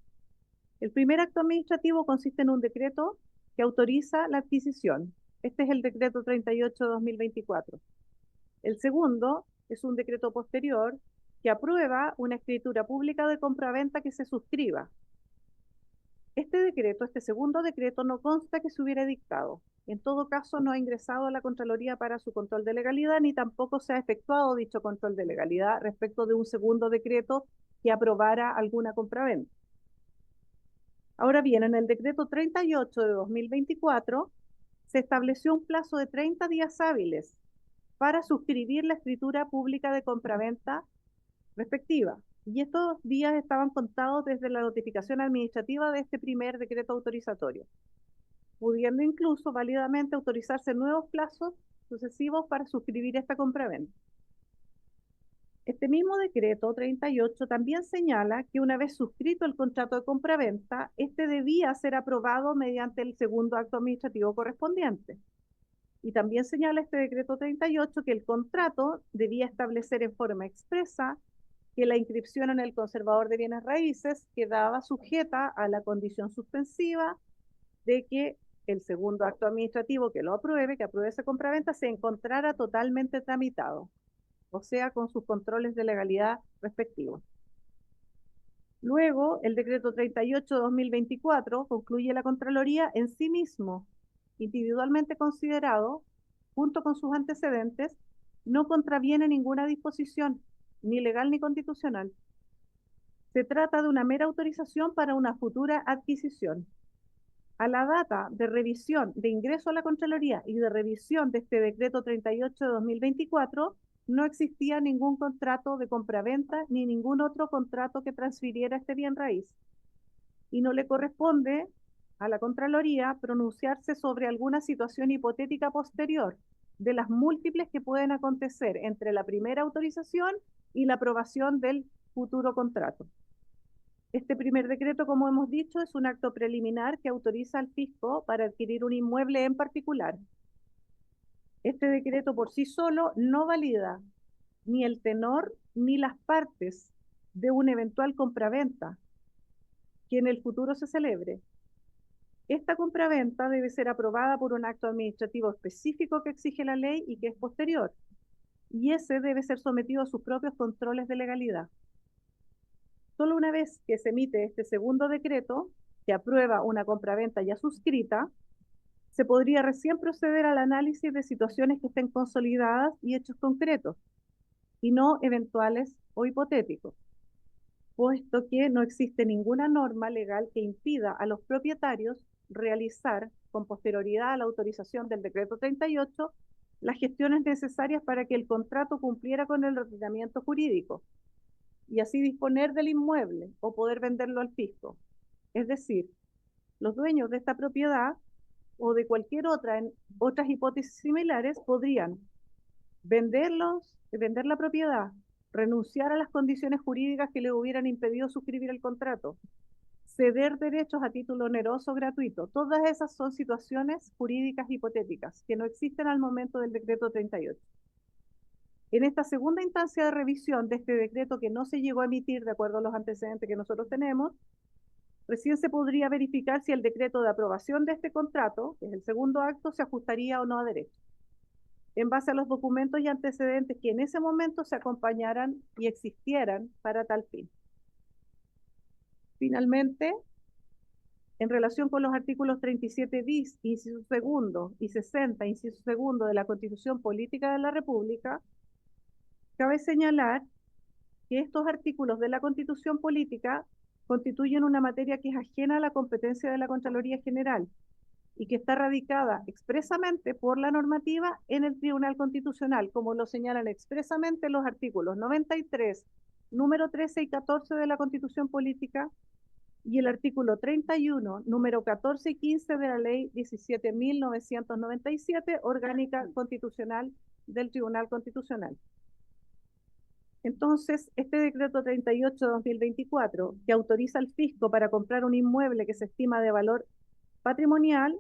El primer acto administrativo consiste en un decreto que autoriza la adquisición. Este es el decreto 38/2024. El segundo es un decreto posterior que aprueba una escritura pública de compraventa que se suscriba. Este segundo decreto, no consta que se hubiera dictado. En todo caso, no ha ingresado a la Contraloría para su control de legalidad, ni tampoco se ha efectuado dicho control de legalidad respecto de un segundo decreto que aprobara alguna compraventa. Ahora bien, en el decreto 38 de 2024 se estableció un plazo de 30 días hábiles para suscribir la escritura pública de compraventa respectiva. Y estos días estaban contados desde la notificación administrativa de este primer decreto autorizatorio, pudiendo incluso válidamente autorizarse nuevos plazos sucesivos para suscribir esta compraventa. Este mismo decreto 38 también señala que una vez suscrito el contrato de compraventa, este debía ser aprobado mediante el segundo acto administrativo correspondiente. Y también señala este decreto 38 que el contrato debía establecer en forma expresa que la inscripción en el conservador de bienes raíces quedaba sujeta a la condición suspensiva de que el segundo acto administrativo que apruebe esa compraventa, se encontrara totalmente tramitado, o sea, con sus controles de legalidad respectivos. Luego, el decreto 38/2024 concluye la Contraloría en sí mismo, individualmente considerado, junto con sus antecedentes, no contraviene ninguna disposición, ni legal ni constitucional. Se trata de una mera autorización para una futura adquisición. A la data de revisión, de ingreso a la Contraloría y de revisión de este decreto 38 de 2024, no existía ningún contrato de compraventa ni ningún otro contrato que transfiriera este bien raíz. Y no le corresponde a la Contraloría pronunciarse sobre alguna situación hipotética posterior de las múltiples que pueden acontecer entre la primera autorización y la aprobación del futuro contrato. Este primer decreto, como hemos dicho, es un acto preliminar que autoriza al fisco para adquirir un inmueble en particular. Este decreto por sí solo no valida ni el tenor ni las partes de una eventual compraventa que en el futuro se celebre. Esta compraventa debe ser aprobada por un acto administrativo específico que exige la ley y que es posterior, y ese debe ser sometido a sus propios controles de legalidad. Solo una vez que se emite este segundo decreto, que aprueba una compraventa ya suscrita, se podría recién proceder al análisis de situaciones que estén consolidadas y hechos concretos, y no eventuales o hipotéticos, puesto que no existe ninguna norma legal que impida a los propietarios realizar, con posterioridad a la autorización del decreto 38, las gestiones necesarias para que el contrato cumpliera con el ordenamiento jurídico y así disponer del inmueble o poder venderlo al fisco. Es decir, los dueños de esta propiedad o de cualquier otra, en otras hipótesis similares, podrían vender la propiedad, renunciar a las condiciones jurídicas que le hubieran impedido suscribir el contrato, ceder derechos a título oneroso o gratuito. Todas esas son situaciones jurídicas hipotéticas que no existen al momento del decreto 38. En esta segunda instancia de revisión de este decreto que no se llegó a emitir de acuerdo a los antecedentes que nosotros tenemos, recién se podría verificar si el decreto de aprobación de este contrato, que es el segundo acto, se ajustaría o no a derecho, en base a los documentos y antecedentes que en ese momento se acompañaran y existieran para tal fin. Finalmente, en relación con los artículos 37 bis, inciso segundo, y 60, inciso segundo de la Constitución Política de la República, cabe señalar que estos artículos de la Constitución Política constituyen una materia que es ajena a la competencia de la Contraloría General y que está radicada expresamente por la normativa en el Tribunal Constitucional, como lo señalan expresamente los artículos 93, número 13 y 14 de la Constitución Política, y el artículo 31, número 14 y 15 de la Ley 17.997, orgánica constitucional del Tribunal Constitucional. Entonces, este decreto 38/2024, que autoriza al fisco para comprar un inmueble que se estima de valor patrimonial,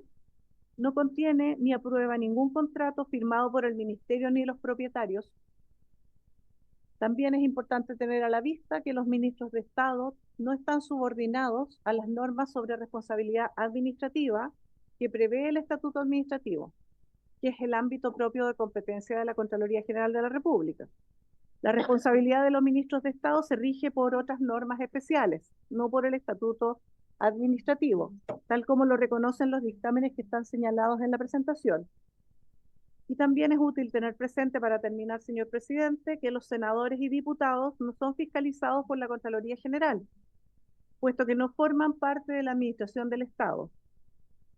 no contiene ni aprueba ningún contrato firmado por el Ministerio ni los propietarios. También es importante tener a la vista que los ministros de Estado no están subordinados a las normas sobre responsabilidad administrativa que prevé el Estatuto Administrativo. que es el ámbito propio de competencia de la Contraloría General de la República. La responsabilidad de los ministros de Estado se rige por otras normas especiales, no por el estatuto administrativo, tal como lo reconocen los dictámenes que están señalados en la presentación. Y también es útil tener presente, para terminar, señor presidente, que los senadores y diputados no son fiscalizados por la Contraloría General, puesto que no forman parte de la administración del Estado,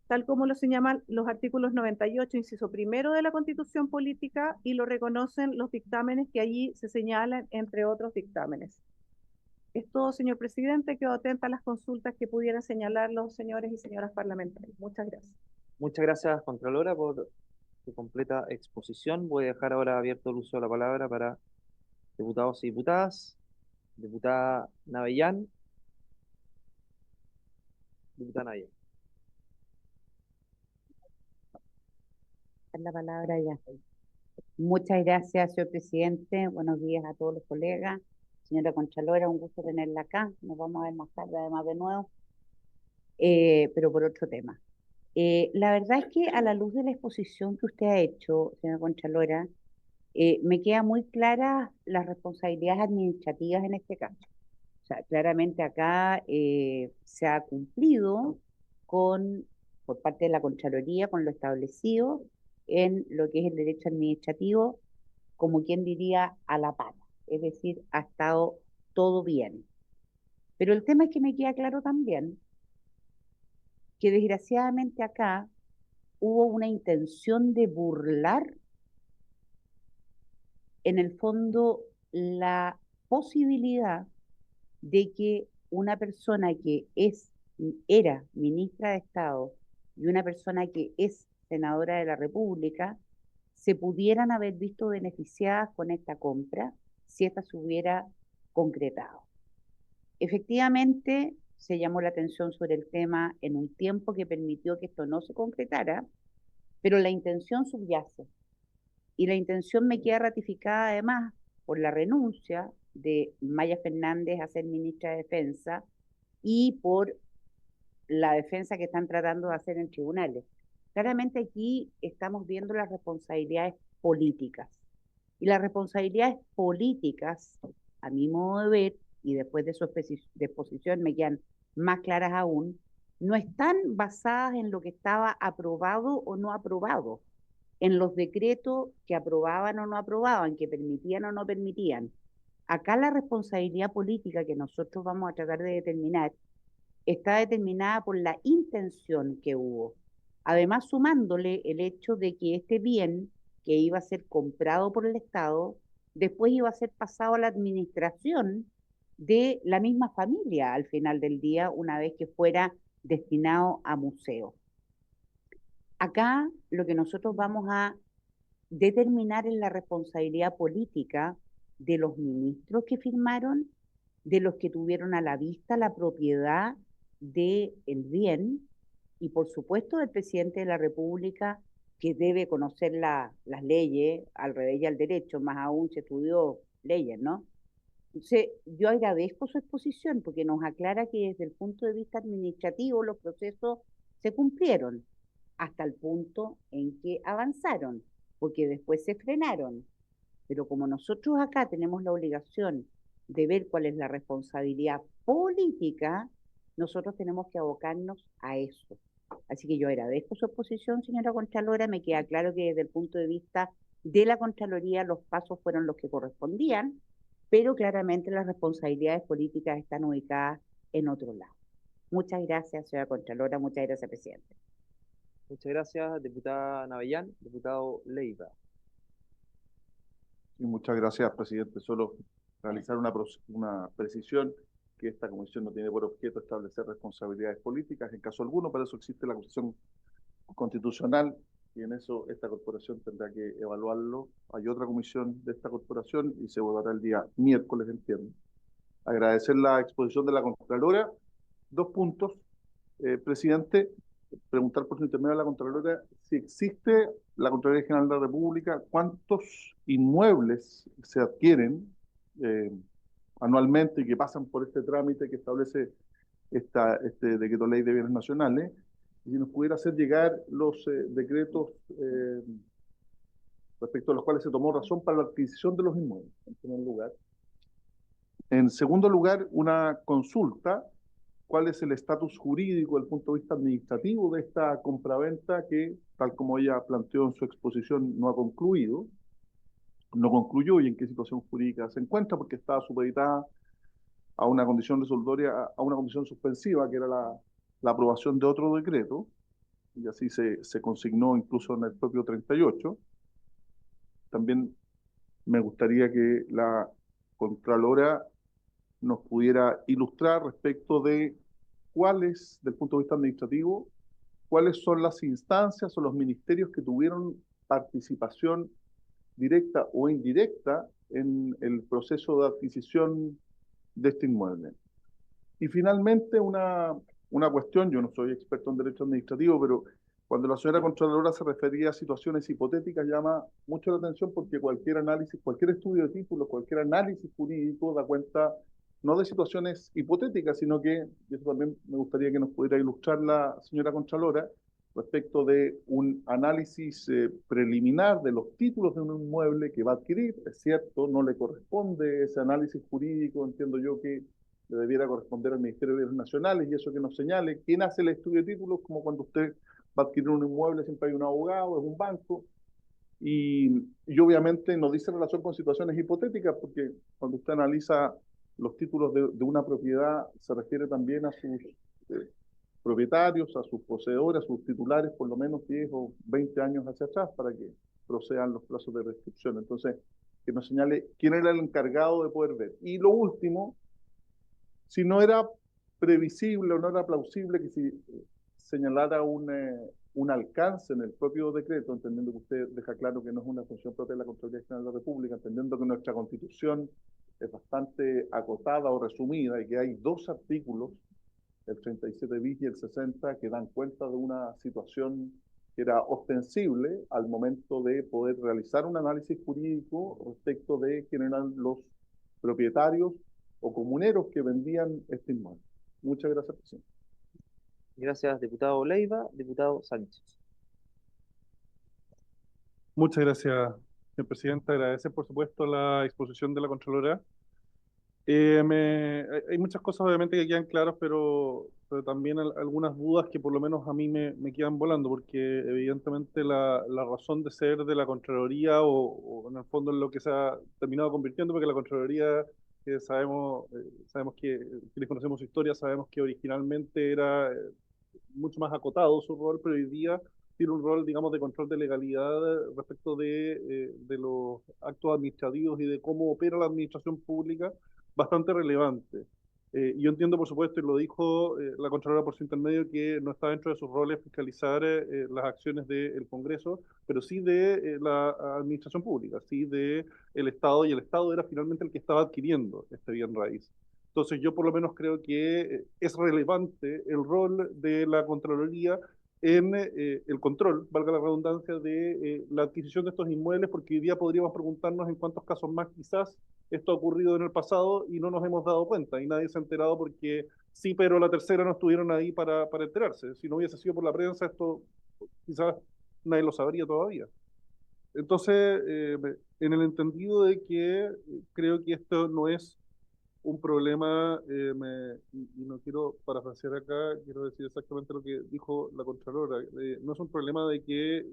tal como lo señalan los artículos 98, inciso primero de la Constitución Política, y lo reconocen los dictámenes que allí se señalan, entre otros dictámenes. Es todo, señor presidente. Quedo atenta a las consultas que pudieran señalar los señores y señoras parlamentarios. Muchas gracias. Muchas gracias, Contralora, por su completa exposición. Voy a dejar ahora abierto el uso de la palabra para diputados y diputadas. Diputada Navellán. Diputada Navellán. La palabra ya. Muchas gracias, señor presidente. Buenos días a todos los colegas. Señora Contralora, un gusto tenerla acá. Nos vamos a ver más tarde, además, de nuevo, pero por otro tema. La verdad es que, a la luz de la exposición que usted ha hecho, señora Contralora, me queda muy clara las responsabilidades administrativas en este caso. O sea, claramente acá se ha cumplido por parte de la Contraloría, con lo establecido en lo que es el derecho administrativo, como quien diría, a la pata. Es decir, ha estado todo bien. Pero el tema es que me queda claro también que, desgraciadamente, acá hubo una intención de burlar, en el fondo, la posibilidad de que una persona que era ministra de Estado y una persona que es senadora de la República se pudieran haber visto beneficiadas con esta compra si esta se hubiera concretado. Efectivamente, se llamó la atención sobre el tema en un tiempo que permitió que esto no se concretara, pero la intención subyace. Y la intención me queda ratificada, además, por la renuncia de Maya Fernández a ser ministra de Defensa y por la defensa que están tratando de hacer en tribunales. Claramente aquí estamos viendo las responsabilidades políticas. Y las responsabilidades políticas, a mi modo de ver, y después de su exposición me quedan más claras aún, no están basadas en lo que estaba aprobado o no aprobado, en los decretos que aprobaban o no aprobaban, que permitían o no permitían. Acá la responsabilidad política que nosotros vamos a tratar de determinar está determinada por la intención que hubo. Además, sumándole el hecho de que este bien, que iba a ser comprado por el Estado, después iba a ser pasado a la administración de la misma familia al final del día, una vez que fuera destinado a museo. Acá lo que nosotros vamos a determinar es la responsabilidad política de los ministros que firmaron, de los que tuvieron a la vista la propiedad del bien, y por supuesto del presidente de la República, que debe conocer las leyes al revés y al derecho, más aún se estudió leyes, ¿no? Entonces, yo agradezco su exposición porque nos aclara que desde el punto de vista administrativo los procesos se cumplieron hasta el punto en que avanzaron, porque después se frenaron. Pero como nosotros acá tenemos la obligación de ver cuál es la responsabilidad política, nosotros tenemos que abocarnos a eso. Así que yo agradezco su exposición, señora Contralora. Me queda claro que desde el punto de vista de la Contraloría los pasos fueron los que correspondían, pero claramente las responsabilidades políticas están ubicadas en otro lado. Muchas gracias, señora Contralora. Muchas gracias, presidente. Muchas gracias, diputada Navellán. Diputado Leiva. Sí, muchas gracias, presidente. Solo realizar una precisión, que esta comisión no tiene por objeto establecer responsabilidades políticas en caso alguno. Para eso existe la Constitución Constitucional, y en eso esta corporación tendrá que evaluarlo. Hay otra comisión de esta corporación y se votará el día miércoles, entiendo. Agradecer la exposición de la Contralora. 2 puntos, presidente. Preguntar por su intermedio a la Contralora si existe la Contraloría General de la República, cuántos inmuebles se adquieren anualmente y que pasan por este trámite que establece este decreto ley de bienes nacionales, y si nos pudiera hacer llegar los decretos respecto a los cuales se tomó razón para la adquisición de los inmuebles, en primer lugar. En segundo lugar, una consulta, cuál es el estatus jurídico desde el punto de vista administrativo de esta compraventa que, tal como ella planteó en su exposición, no ha concluido, no concluyó, y en qué situación jurídica se encuentra, porque estaba supeditada a una condición resolutoria, a una condición suspensiva, que era la aprobación de otro decreto, y así se consignó incluso en el propio 38. También me gustaría que la Contralora nos pudiera ilustrar respecto de cuáles, del punto de vista administrativo, cuáles son las instancias o los ministerios que tuvieron participación directa o indirecta en el proceso de adquisición de este inmueble. Y finalmente una cuestión, yo no soy experto en derecho administrativo, pero cuando la señora Contralora se refería a situaciones hipotéticas llama mucho la atención, porque cualquier análisis, cualquier estudio de títulos, cualquier análisis jurídico da cuenta no de situaciones hipotéticas, sino que, y eso también me gustaría que nos pudiera ilustrar la señora Contralora, respecto de un análisis preliminar de los títulos de un inmueble que va a adquirir. Es cierto, no le corresponde ese análisis jurídico, entiendo yo que le debiera corresponder al Ministerio de Bienes Nacionales, y eso que nos señale quién hace el estudio de títulos, como cuando usted va a adquirir un inmueble, siempre hay un abogado, es un banco, y obviamente no dice relación con situaciones hipotéticas, porque cuando usted analiza los títulos de una propiedad, se refiere también a sus propietarios, a sus poseedores, a sus titulares, por lo menos 10 o 20 años hacia atrás, para que procedan los plazos de restricción. Entonces, que nos señale quién era el encargado de poder ver. Y lo último, si no era previsible o no era plausible que si señalara un alcance en el propio decreto, entendiendo que usted deja claro que no es una función propia de la Contraloría General de la República, entendiendo que nuestra Constitución es bastante acotada o resumida y que hay 2 artículos, el 37 bis y el 60, que dan cuenta de una situación que era ostensible al momento de poder realizar un análisis jurídico respecto de quién eran los propietarios o comuneros que vendían este inmueble. Muchas gracias, presidente. Gracias, diputado Leiva. Diputado Sánchez. Muchas gracias, señor presidente. Agradecer, por supuesto, la exposición de la Contralora. Hay muchas cosas, obviamente, que quedan claras, pero también algunas dudas que por lo menos a mí me quedan volando, porque evidentemente la razón de ser de la Contraloría, o en el fondo en lo que se ha terminado convirtiendo, porque la Contraloría, que sabemos que, quienes conocemos su historia, sabemos que originalmente era mucho más acotado su rol, pero hoy día tiene un rol, digamos, de control de legalidad respecto de los actos administrativos y de cómo opera la administración pública, bastante relevante. Yo entiendo, por supuesto, y lo dijo la Contralora por su intermedio, que no está dentro de sus roles fiscalizar las acciones del Congreso, pero sí de la administración pública, sí de el Estado, y el Estado era finalmente el que estaba adquiriendo este bien raíz. Entonces yo por lo menos creo que es relevante el rol de la Contraloría en el control, valga la redundancia, de la adquisición de estos inmuebles, porque hoy día podríamos preguntarnos en cuántos casos más quizás esto ha ocurrido en el pasado y no nos hemos dado cuenta, y nadie se ha enterado porque sí, pero la tercera no estuvieron ahí para enterarse. Si no hubiese sido por la prensa, esto quizás nadie lo sabría todavía. Entonces, en el entendido de que creo que esto no es un problema, y no quiero parafrasear acá, quiero decir exactamente lo que dijo la Contralora, no es un problema de que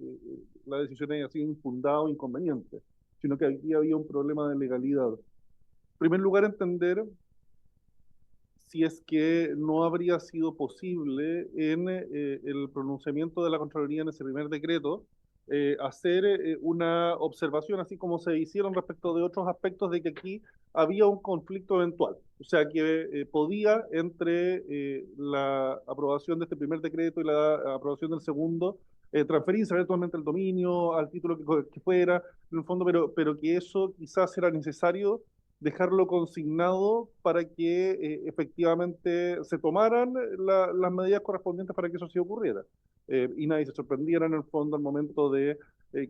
la decisión haya sido infundada o inconveniente, sino que aquí había un problema de legalidad. En primer lugar, entender si es que no habría sido posible en el pronunciamiento de la Contraloría en ese primer decreto hacer una observación, así como se hicieron respecto de otros aspectos, de que aquí había un conflicto eventual. O sea, que podía, entre la aprobación de este primer decreto y la aprobación del segundo, transferirse eventualmente el dominio al título que fuera, en el fondo, pero que eso quizás era necesario dejarlo consignado para que efectivamente se tomaran las medidas correspondientes para que eso sí ocurriera. Y nadie se sorprendiera en el fondo al momento de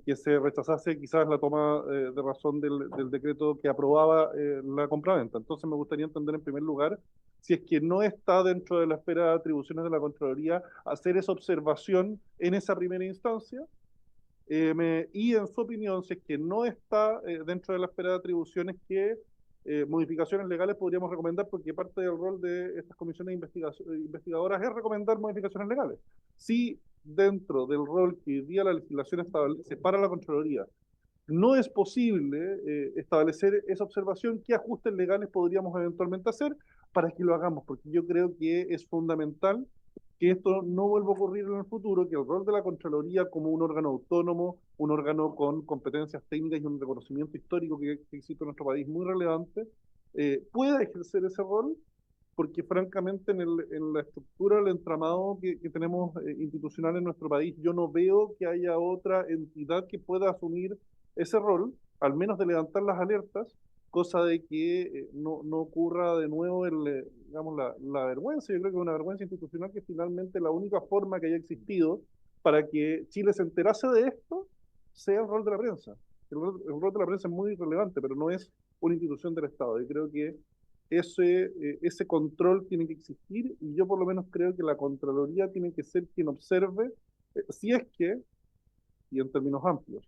que se rechazase quizás la toma de razón del decreto que aprobaba la compraventa. Entonces me gustaría entender en primer lugar si es que no está dentro de la esfera de atribuciones de la Contraloría hacer esa observación en esa primera instancia, y en su opinión, si es que no está dentro de la esfera de atribuciones, que modificaciones legales podríamos recomendar, porque parte del rol de estas comisiones investigadoras es recomendar modificaciones legales. Si dentro del rol que hoy día la legislación establece para la Contraloría no es posible establecer esa observación, ¿qué ajustes legales podríamos eventualmente hacer para que lo hagamos? Porque yo creo que es fundamental que esto no vuelva a ocurrir en el futuro, que el rol de la Contraloría como un órgano autónomo, un órgano con competencias técnicas y un reconocimiento histórico que existe en nuestro país muy relevante, pueda ejercer ese rol, porque francamente en la estructura, el entramado que tenemos institucional en nuestro país, yo no veo que haya otra entidad que pueda asumir ese rol, al menos de levantar las alertas, cosa de que no ocurra de nuevo digamos, la vergüenza. Yo creo que es una vergüenza institucional que finalmente la única forma que haya existido para que Chile se enterase de esto sea el rol de la prensa. El rol de la prensa es muy relevante, pero no es una institución del Estado. Yo creo que ese control tiene que existir, y yo por lo menos creo que la Contraloría tiene que ser quien observe si es que, y en términos amplios,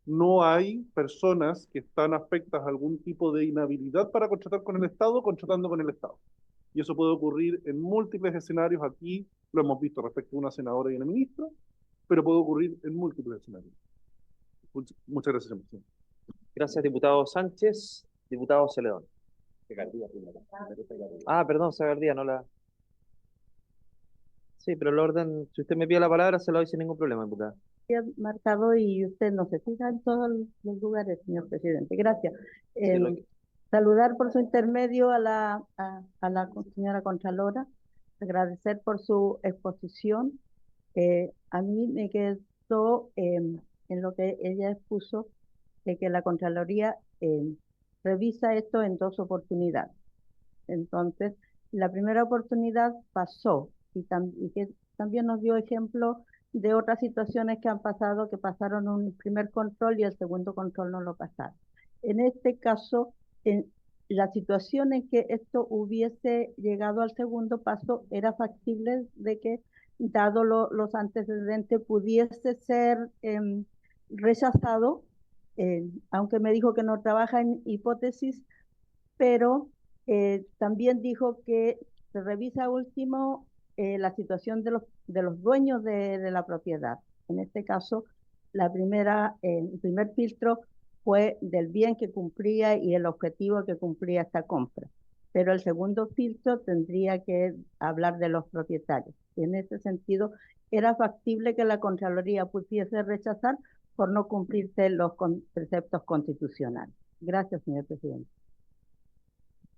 no hay personas que están afectas a algún tipo de inhabilidad para contratar con el Estado, contratando con el Estado. Y eso puede ocurrir en múltiples escenarios. Aquí lo hemos visto respecto a una senadora y una ministra, pero puede ocurrir en múltiples escenarios. Muchas gracias, señor presidente. Gracias, diputado Sánchez. Diputado Celedón. Ah, perdón, Sagardía, no la... Sí, pero el orden, si usted me pide la palabra, se la doy sin ningún problema, diputada. Marcado y usted no se fija en todos los lugares, señor presidente. Gracias. Saludar por su intermedio a la señora Contralora, agradecer por su exposición. A mí me quedó en lo que ella expuso, de que la Contraloría revisa esto en 2 oportunidades. Entonces, la primera oportunidad pasó y que también nos dio ejemplo de otras situaciones que han pasado, que pasaron un primer control y el segundo control no lo pasaron. En este caso, la situación en que esto hubiese llegado al segundo paso era factible de que, dado los antecedentes, pudiese ser rechazado, aunque me dijo que no trabaja en hipótesis, pero también dijo que se revisa último la situación de los dueños de la propiedad. En este caso, el primer filtro fue del bien que cumplía y el objetivo que cumplía esta compra. Pero el segundo filtro tendría que hablar de los propietarios. Y en ese sentido, era factible que la Contraloría pudiese rechazar por no cumplirse los preceptos constitucionales. Gracias, señor presidente.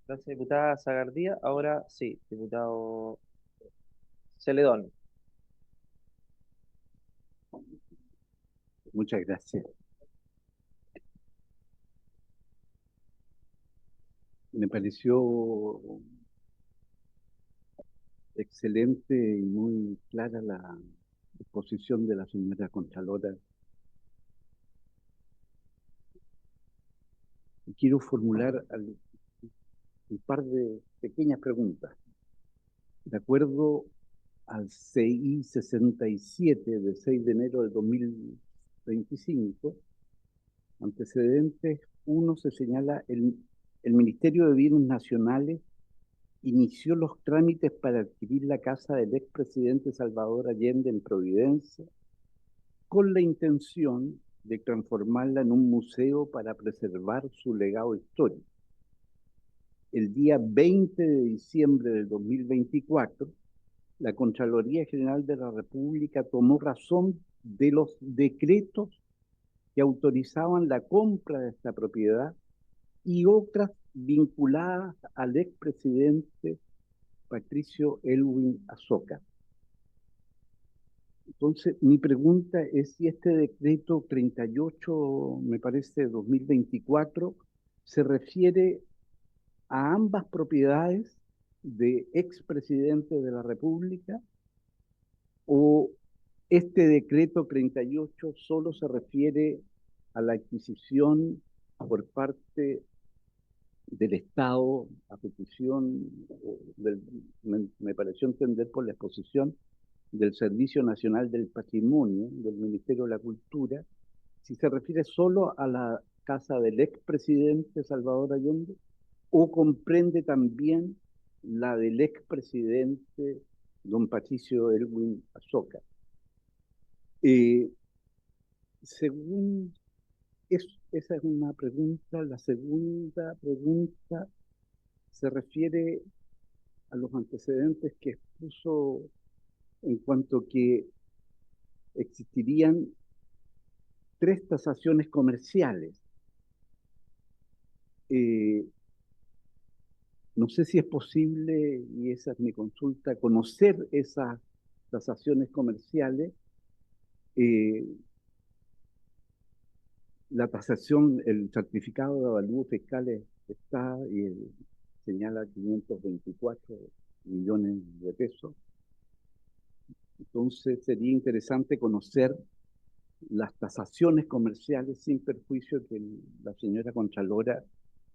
Gracias, diputada Sagardía. Ahora sí, diputado Celedón. Muchas gracias. Me pareció excelente y muy clara la exposición de la señora Contralora. Y quiero formular un par de pequeñas preguntas. De acuerdo al CI 67 del 6 de enero de 2025, antecedentes 1, se señala el Ministerio de Bienes Nacionales inició los trámites para adquirir la casa del expresidente Salvador Allende en Providencia, con la intención de transformarla en un museo para preservar su legado histórico. El día 20 de diciembre del 2024, la Contraloría General de la República tomó razón de los decretos que autorizaban la compra de esta propiedad y otras vinculadas al expresidente Patricio Elwin Azoka. Entonces, mi pregunta es si este decreto 38, me parece, 2024, se refiere a ambas propiedades de expresidentes de la República, o este decreto 38 solo se refiere a la adquisición por parte del Estado a petición, me pareció entender por la exposición, del Servicio Nacional del Patrimonio del Ministerio de la Cultura, si se refiere solo a la casa del expresidente Salvador Allende o comprende también la del expresidente don Patricio Elwin Azoka. Según esa es una pregunta. La segunda pregunta se refiere a los antecedentes que expuso en cuanto que existirían 3 tasaciones comerciales. No sé si es posible, y esa es mi consulta, conocer esas tasaciones comerciales. La tasación, el certificado de avalúo fiscal está y señala 524 millones de pesos. Entonces sería interesante conocer las tasaciones comerciales, sin perjuicio que la señora Contralora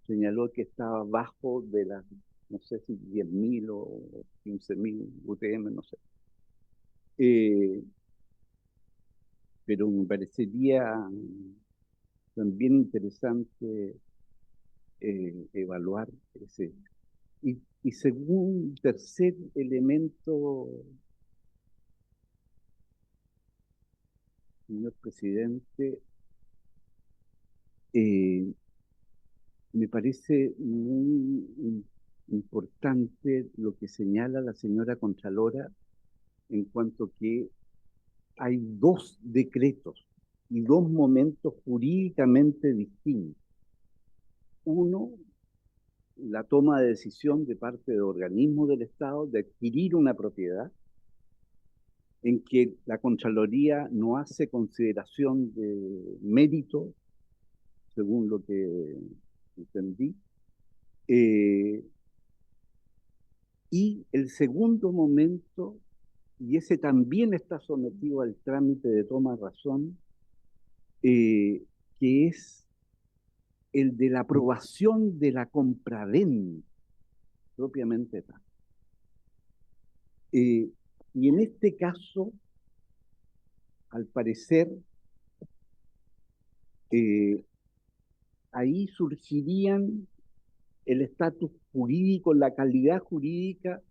señaló que estaba bajo de las, no sé si 10.000 o 15.000 UTM, no sé. Pero me parecería también interesante evaluar ese. Y según tercer elemento, señor presidente, me parece muy importante lo que señala la señora Contralora en cuanto que hay 2 decretos y 2 momentos jurídicamente distintos. Uno, la toma de decisión de parte de organismos del Estado de adquirir una propiedad en que la Contraloría no hace consideración de mérito, según lo que entendí. Y el segundo momento, y ese también está sometido al trámite de toma de razón, que es el de la aprobación de la compraventa propiamente tal. Y en este caso, al parecer, ahí surgirían el estatus jurídico, la calidad jurídica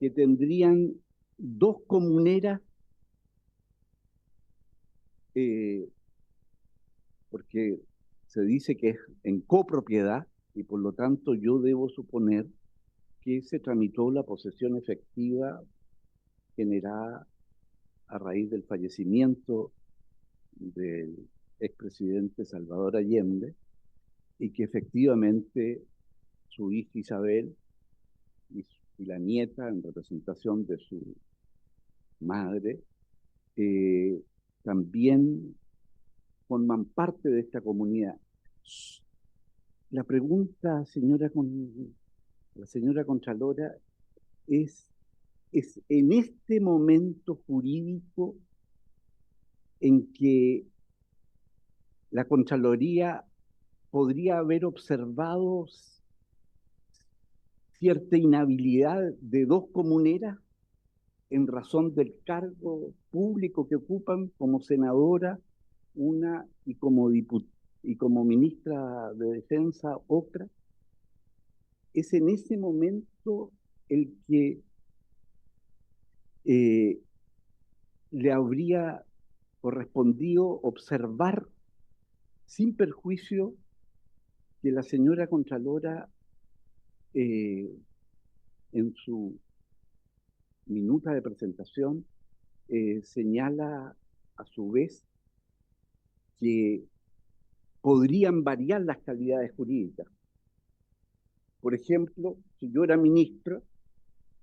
que tendrían 2 comuneras, porque se dice que es en copropiedad y por lo tanto yo debo suponer que se tramitó la posesión efectiva generada a raíz del fallecimiento del expresidente Salvador Allende y que efectivamente su hija Isabel y la nieta, en representación de su madre, también forman parte de esta comunidad. La pregunta, la señora Contralora, es en este momento jurídico en que la Contraloría podría haber observado cierta inhabilidad de 2 comuneras en razón del cargo público que ocupan como senadora una y como ministra de Defensa otra. Es en ese momento el que le habría correspondido observar sin perjuicio que la señora Contralora en su minuta de presentación señala a su vez que podrían variar las calidades jurídicas. Por ejemplo, si yo era ministro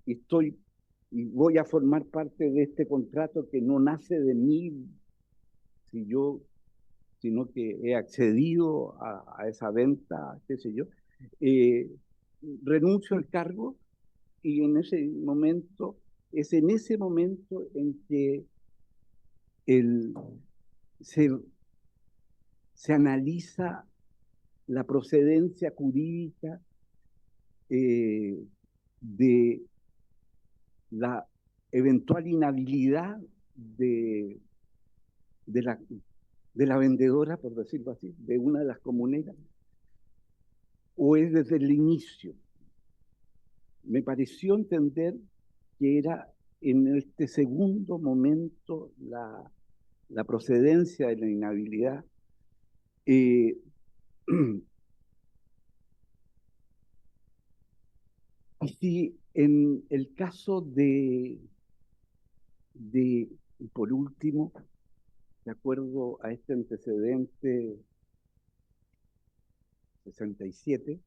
y voy a formar parte de este contrato que no nace de mí, sino que he accedido a esa venta, qué sé yo, renuncio al cargo y es en ese momento en que se analiza la procedencia jurídica de eventual inhabilidad de la vendedora, por decirlo así, de una de las comuneras, o es desde el inicio. Me pareció entender que era en este segundo momento la procedencia de la inhabilidad. Y si en el caso por último, de acuerdo a este antecedente 67,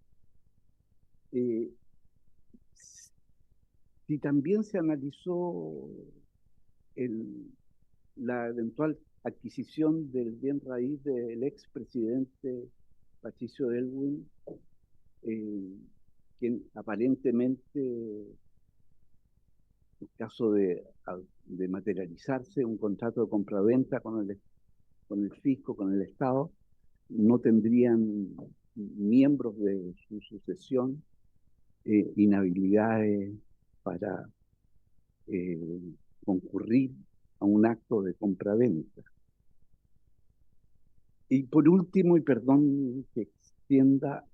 si también se analizó la eventual adquisición del bien raíz del expresidente Patricio Aylwin, quien aparentemente, en caso de materializarse un contrato de compraventa con el fisco, con el Estado, no tendrían miembros de su sucesión inhabilidades para concurrir a un acto de compraventa. Y por último, y perdón que extienda,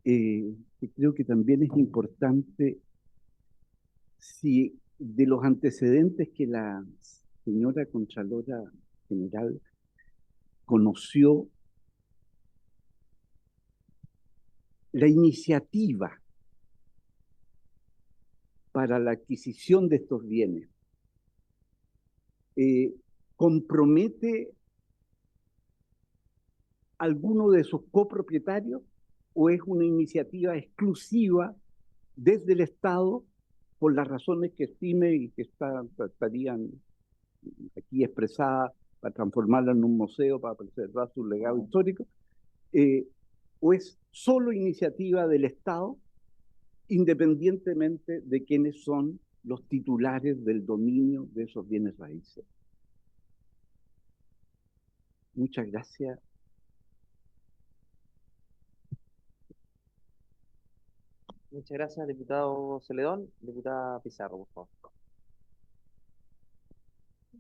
que creo que también es importante, si de los antecedentes que la señora Contralora General conoció, la iniciativa para la adquisición de estos bienes compromete alguno de sus copropietarios o es una iniciativa exclusiva desde el Estado por las razones que estime y que estarían aquí expresadas para transformarla en un museo, para preservar su legado histórico, o es solo iniciativa del Estado, independientemente de quiénes son los titulares del dominio de esos bienes raíces. Muchas gracias. Muchas gracias, diputado Celedón. Diputada Pizarro, por favor.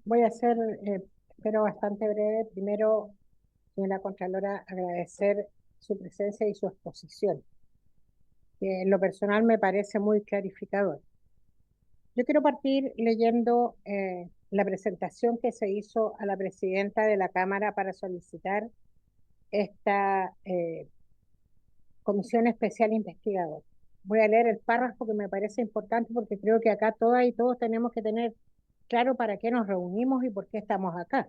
Voy a ser, espero, bastante breve. Primero, señora Contralora, agradecer su presencia y su exposición, que en lo personal me parece muy clarificador. Yo quiero partir leyendo la presentación que se hizo a la presidenta de la Cámara para solicitar esta comisión especial investigadora. Voy a leer el párrafo que me parece importante porque creo que acá todas y todos tenemos que tener claro para qué nos reunimos y por qué estamos acá.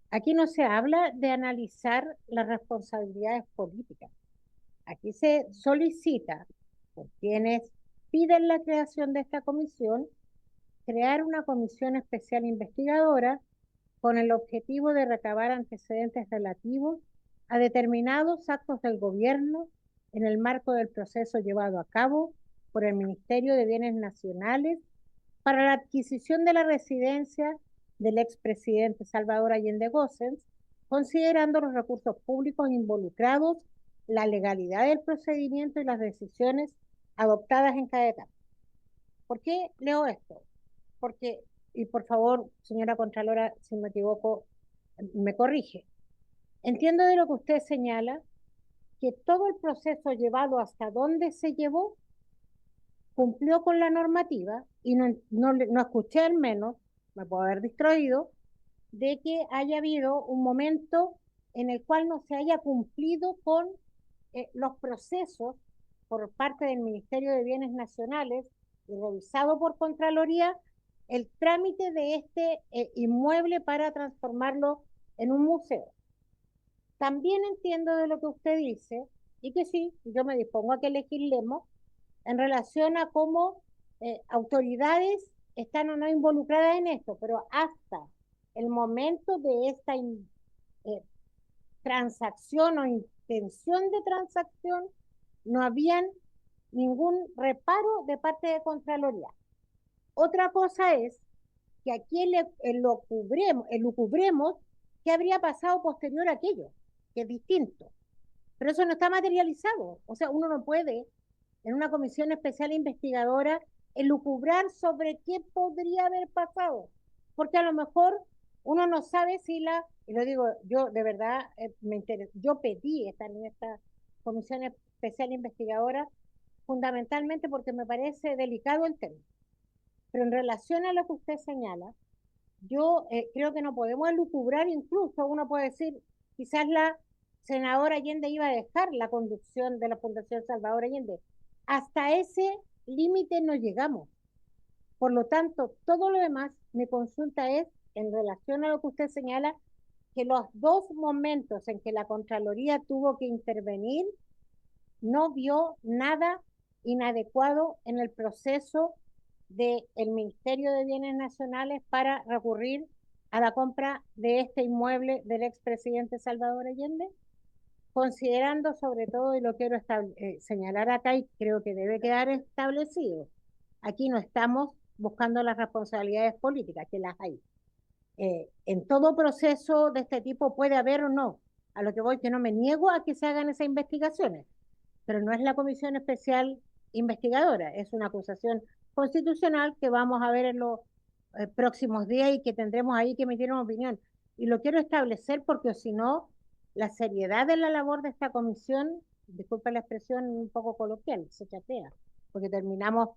Aquí no se habla de analizar las responsabilidades políticas. Aquí se solicita por quienes piden la creación de esta comisión, crear una comisión especial investigadora con el objetivo de recabar antecedentes relativos a determinados actos del gobierno en el marco del proceso llevado a cabo por el Ministerio de Bienes Nacionales para la adquisición de la residencia del expresidente Salvador Allende Gossens, considerando los recursos públicos involucrados, la legalidad del procedimiento y las decisiones adoptadas en cada etapa. ¿Por qué leo esto? Porque, y por favor, señora Contralora, si me equivoco, me corrige. Entiendo de lo que usted señala que todo el proceso llevado hasta donde se llevó cumplió con la normativa y no escuché, al menos, me puedo haber distraído, de que haya habido un momento en el cual no se haya cumplido con los procesos por parte del Ministerio de Bienes Nacionales y revisado por Contraloría el trámite de este inmueble para transformarlo en un museo. También entiendo de lo que usted dice, y que sí, yo me dispongo a que legislemos en relación a cómo autoridades están o no involucradas en esto, pero hasta el momento de esta transacción o intención de transacción, no habían ningún reparo de parte de Contraloría. Otra cosa es que aquí elucubremos qué habría pasado posterior a aquello, que es distinto. Pero eso no está materializado. O sea, uno no puede, en una comisión especial investigadora, elucubrar sobre qué podría haber pasado, porque a lo mejor uno no sabe si y lo digo, yo de verdad yo pedí estar en esta comisión especial investigadora fundamentalmente porque me parece delicado el tema. Pero en relación a lo que usted señala, yo creo que no podemos elucubrar, incluso uno puede decir, quizás la senadora Allende iba a dejar la conducción de la Fundación Salvador Allende. Hasta ese límite no llegamos. Por lo tanto, todo lo demás, mi consulta es, en relación a lo que usted señala, que los dos momentos en que la Contraloría tuvo que intervenir, no vio nada inadecuado en el proceso del Ministerio de Bienes Nacionales para recurrir a la compra de este inmueble del expresidente Salvador Allende, considerando sobre todo, y lo quiero señalar acá y creo que debe quedar establecido, aquí no estamos buscando las responsabilidades políticas, que las hay. En todo proceso de este tipo puede haber o no, a lo que voy que no me niego a que se hagan esas investigaciones, pero no es la comisión especial investigadora, es una acusación constitucional que vamos a ver en los próximos días y que tendremos ahí que emitir una opinión. Y lo quiero establecer porque si no, la seriedad de la labor de esta comisión, disculpa la expresión un poco coloquial, se chatea, porque terminamos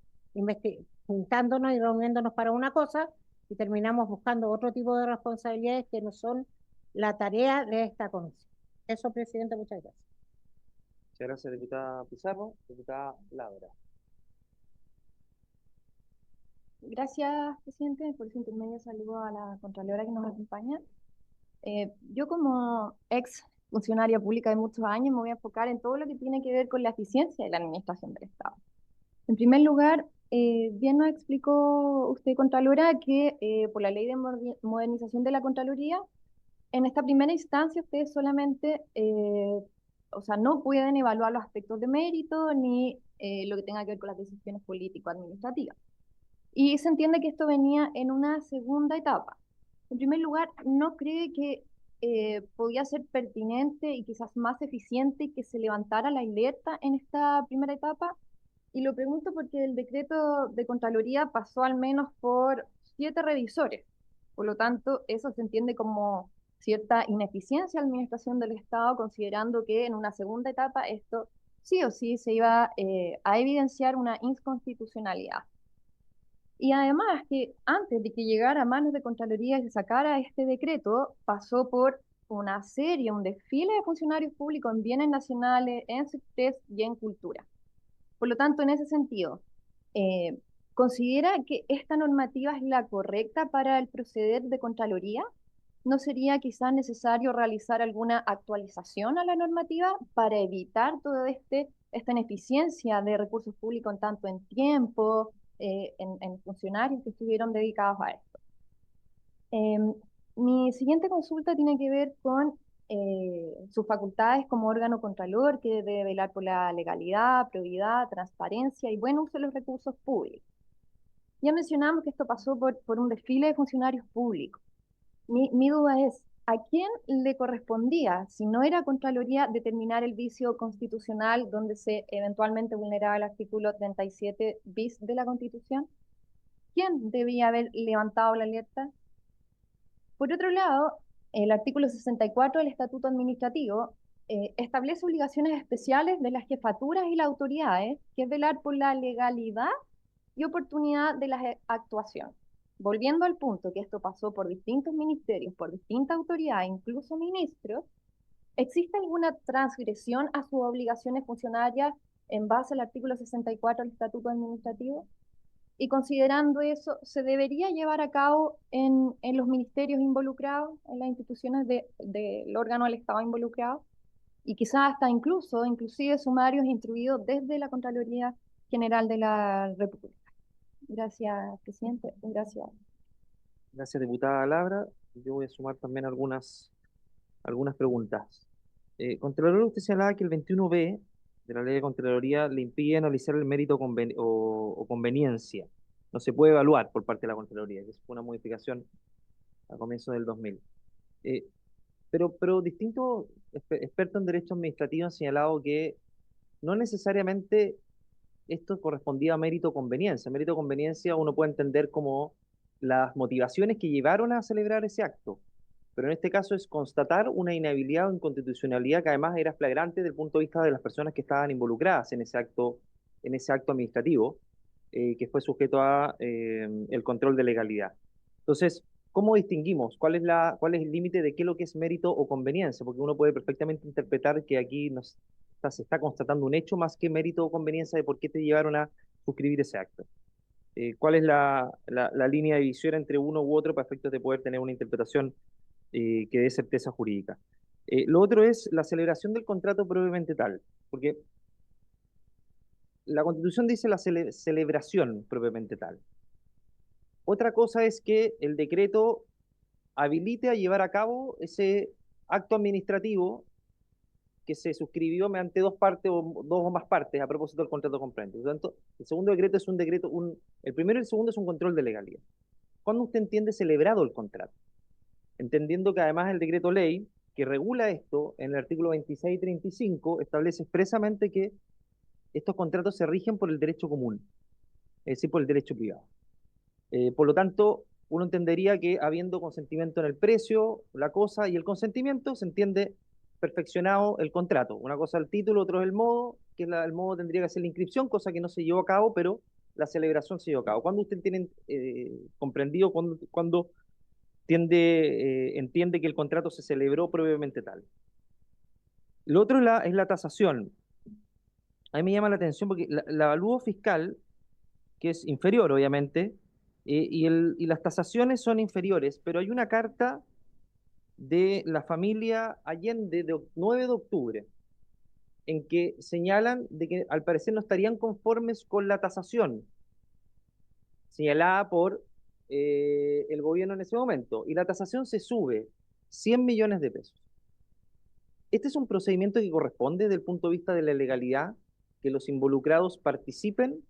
juntándonos y reuniéndonos para una cosa y terminamos buscando otro tipo de responsabilidades que no son la tarea de esta comisión. Eso, presidente, muchas gracias. Muchas gracias, diputada Pizarro. Diputada Laura. Gracias, presidente. Por su intermedio saludo a la Contralora que nos acompaña. Yo como ex funcionaria pública de muchos años me voy a enfocar en todo lo que tiene que ver con la eficiencia de la administración del Estado. En primer lugar, bien nos explicó usted, Contralora, que por la ley de modernización de la Contraloría, en esta primera instancia ustedes solamente, o sea, no pueden evaluar los aspectos de mérito ni lo que tenga que ver con las decisiones político-administrativas. Y se entiende que esto venía en una segunda etapa. En primer lugar, ¿no cree que podía ser pertinente y quizás más eficiente que se levantara la alerta en esta primera etapa? Y lo pregunto porque el decreto de Contraloría pasó al menos por 7 revisores. Por lo tanto, eso se entiende como cierta ineficiencia en la administración del Estado, considerando que en una segunda etapa esto sí o sí se iba a evidenciar una inconstitucionalidad. Y además que antes de que llegara a manos de Contraloría y se sacara este decreto, pasó por una serie, un desfile de funcionarios públicos en bienes nacionales, en CEPTES y en cultura. Por lo tanto, en ese sentido, ¿considera que esta normativa es la correcta para el proceder de Contraloría? ¿No sería quizás necesario realizar alguna actualización a la normativa para evitar toda esta ineficiencia de recursos públicos en tanto en tiempo, en funcionarios que estuvieron dedicados a esto? Mi siguiente consulta tiene que ver con sus facultades como órgano contralor que debe velar por la legalidad, probidad, transparencia y buen uso de los recursos públicos. Ya mencionamos que esto pasó por un desfile de funcionarios públicos. Mi duda es, ¿a quién le correspondía, si no era Contraloría, determinar el vicio constitucional donde se eventualmente vulneraba el artículo 37 bis de la Constitución? ¿Quién debía haber levantado la alerta? Por otro lado, el artículo 64 del Estatuto Administrativo establece obligaciones especiales de las jefaturas y las autoridades, que es velar por la legalidad y oportunidad de las actuaciones. Volviendo al punto que esto pasó por distintos ministerios, por distintas autoridades, incluso ministros, ¿existe alguna transgresión a sus obligaciones funcionarias en base al artículo 64 del Estatuto Administrativo? Y considerando eso, ¿se debería llevar a cabo en los ministerios involucrados, en las instituciones del órgano del Estado involucrado? Y quizás hasta inclusive sumarios instruidos desde la Contraloría General de la República. Gracias, presidente. Gracias. Gracias, diputada Laura. Yo voy a sumar también algunas preguntas. Contralor, usted señalaba que el 21B de la ley de Contraloría le impide analizar el mérito o conveniencia. No se puede evaluar por parte de la Contraloría, que es una modificación a comienzos del 2000. Pero distintos expertos en derecho administrativo han señalado que no necesariamente esto correspondía a mérito o conveniencia. Mérito o conveniencia uno puede entender como las motivaciones que llevaron a celebrar ese acto, pero en este caso es constatar una inhabilidad o inconstitucionalidad que además era flagrante desde el punto de vista de las personas que estaban involucradas en ese acto administrativo, que fue sujeto a el control de legalidad. Entonces, ¿cómo distinguimos? ¿Cuál es el límite de qué es lo que es mérito o conveniencia? Porque uno puede perfectamente interpretar que aquí se está constatando un hecho más que mérito o conveniencia de por qué te llevaron a suscribir ese acto. ¿Cuál es la línea de división entre uno u otro para efectos de poder tener una interpretación que dé certeza jurídica? Lo otro es la celebración del contrato propiamente tal, porque la Constitución dice la celebración propiamente tal. Otra cosa es que el decreto habilite a llevar a cabo ese acto administrativo que se suscribió mediante dos partes o dos o más partes a propósito del contrato compraventa. Por lo tanto, el segundo decreto es un decreto, el primero y el segundo es un control de legalidad. ¿Cuándo usted entiende celebrado el contrato? Entendiendo que además el decreto ley que regula esto, en el artículo 26 y 35, establece expresamente que estos contratos se rigen por el derecho común, es decir, por el derecho privado. Por lo tanto, uno entendería que habiendo consentimiento en el precio, la cosa y el consentimiento, se entiende perfeccionado el contrato. Una cosa el título, otro es el modo, que el modo tendría que ser la inscripción, cosa que no se llevó a cabo, pero la celebración se llevó a cabo. ¿Cuándo usted tiene comprendido, cuando entiende que el contrato se celebró previamente tal? Lo otro es la tasación. A mí me llama la atención porque la avalúo fiscal, que es inferior, obviamente, y las tasaciones son inferiores, pero hay una carta de la familia Allende de 9 de octubre, en que señalan de que al parecer no estarían conformes con la tasación señalada por el gobierno en ese momento, y la tasación se sube 100 millones de pesos. Este es un procedimiento que corresponde desde el punto de vista de la legalidad, que los involucrados participen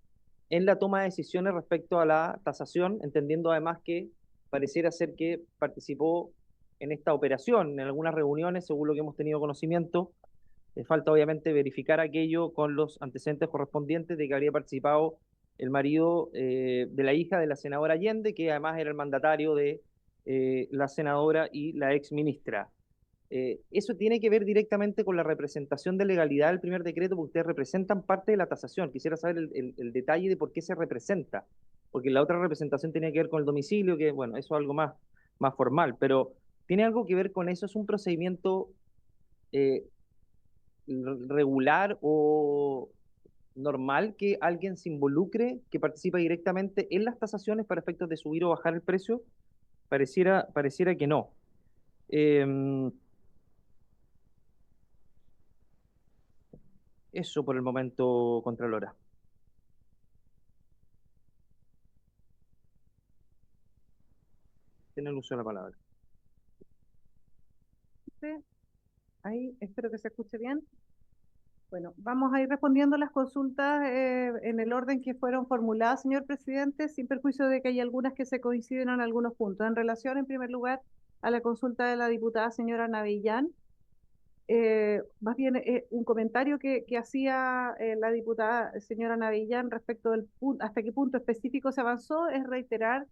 en la toma de decisiones respecto a la tasación, entendiendo además que pareciera ser que participó en esta operación, en algunas reuniones, según lo que hemos tenido conocimiento. Falta obviamente verificar aquello con los antecedentes correspondientes de que habría participado el marido de la hija de la senadora Allende, que además era el mandatario de la senadora y la ex ministra. Eso tiene que ver directamente con la representación de legalidad del primer decreto, porque ustedes representan parte de la tasación. Quisiera saber el detalle de por qué se representa, porque la otra representación tenía que ver con el domicilio, que bueno, eso es algo más formal, pero tiene algo que ver con eso. Es un procedimiento regular o normal que alguien se involucre, que participa directamente en las tasaciones para efectos de subir o bajar el precio. Pareciera que no. Eso por el momento, Contralora. Tiene el uso de la palabra. Ahí, espero que se escuche bien. Bueno, vamos a ir respondiendo las consultas en el orden que fueron formuladas, señor presidente, sin perjuicio de que hay algunas que se coinciden en algunos puntos. En relación, en primer lugar, a la consulta de la diputada señora Navillán, más bien un comentario que hacía la diputada señora Navillán respecto del punto, hasta qué punto específico se avanzó, es reiterar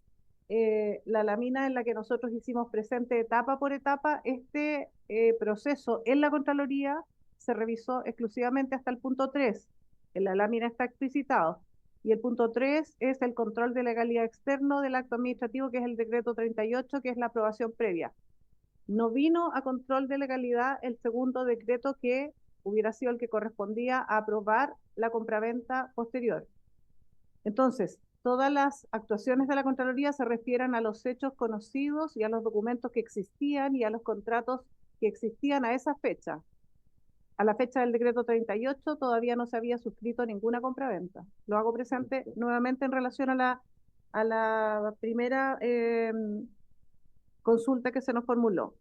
la lámina en la que nosotros hicimos presente etapa por etapa este proceso en la Contraloría. Se revisó exclusivamente hasta el punto 3. En la lámina está explicitado. Y el punto 3 es el control de legalidad externo del acto administrativo, que es el decreto 38, que es la aprobación previa. No vino a control de legalidad el segundo decreto, que hubiera sido el que correspondía a aprobar la compraventa posterior. Entonces, todas las actuaciones de la Contraloría se refieren a los hechos conocidos y a los documentos que existían y a los contratos que existían a esa fecha. A la fecha del decreto 38 todavía no se había suscrito ninguna compraventa. Lo hago presente nuevamente en relación a la primera consulta que se nos formuló.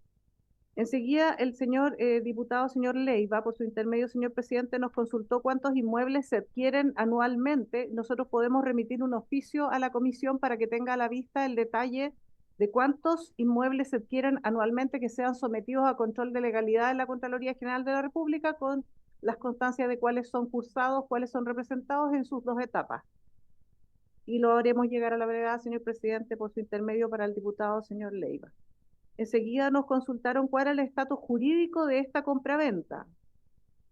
Enseguida, el señor diputado, señor Leiva, por su intermedio, señor presidente, nos consultó cuántos inmuebles se adquieren anualmente. Nosotros podemos remitir un oficio a la comisión para que tenga a la vista el detalle de cuántos inmuebles se adquieren anualmente que sean sometidos a control de legalidad en la Contraloría General de la República con las constancias de cuáles son cursados, cuáles son representados en sus dos etapas. Y lo haremos llegar a la brevedad, señor presidente, por su intermedio para el diputado señor Leiva. Enseguida nos consultaron cuál era el estatus jurídico de esta compraventa.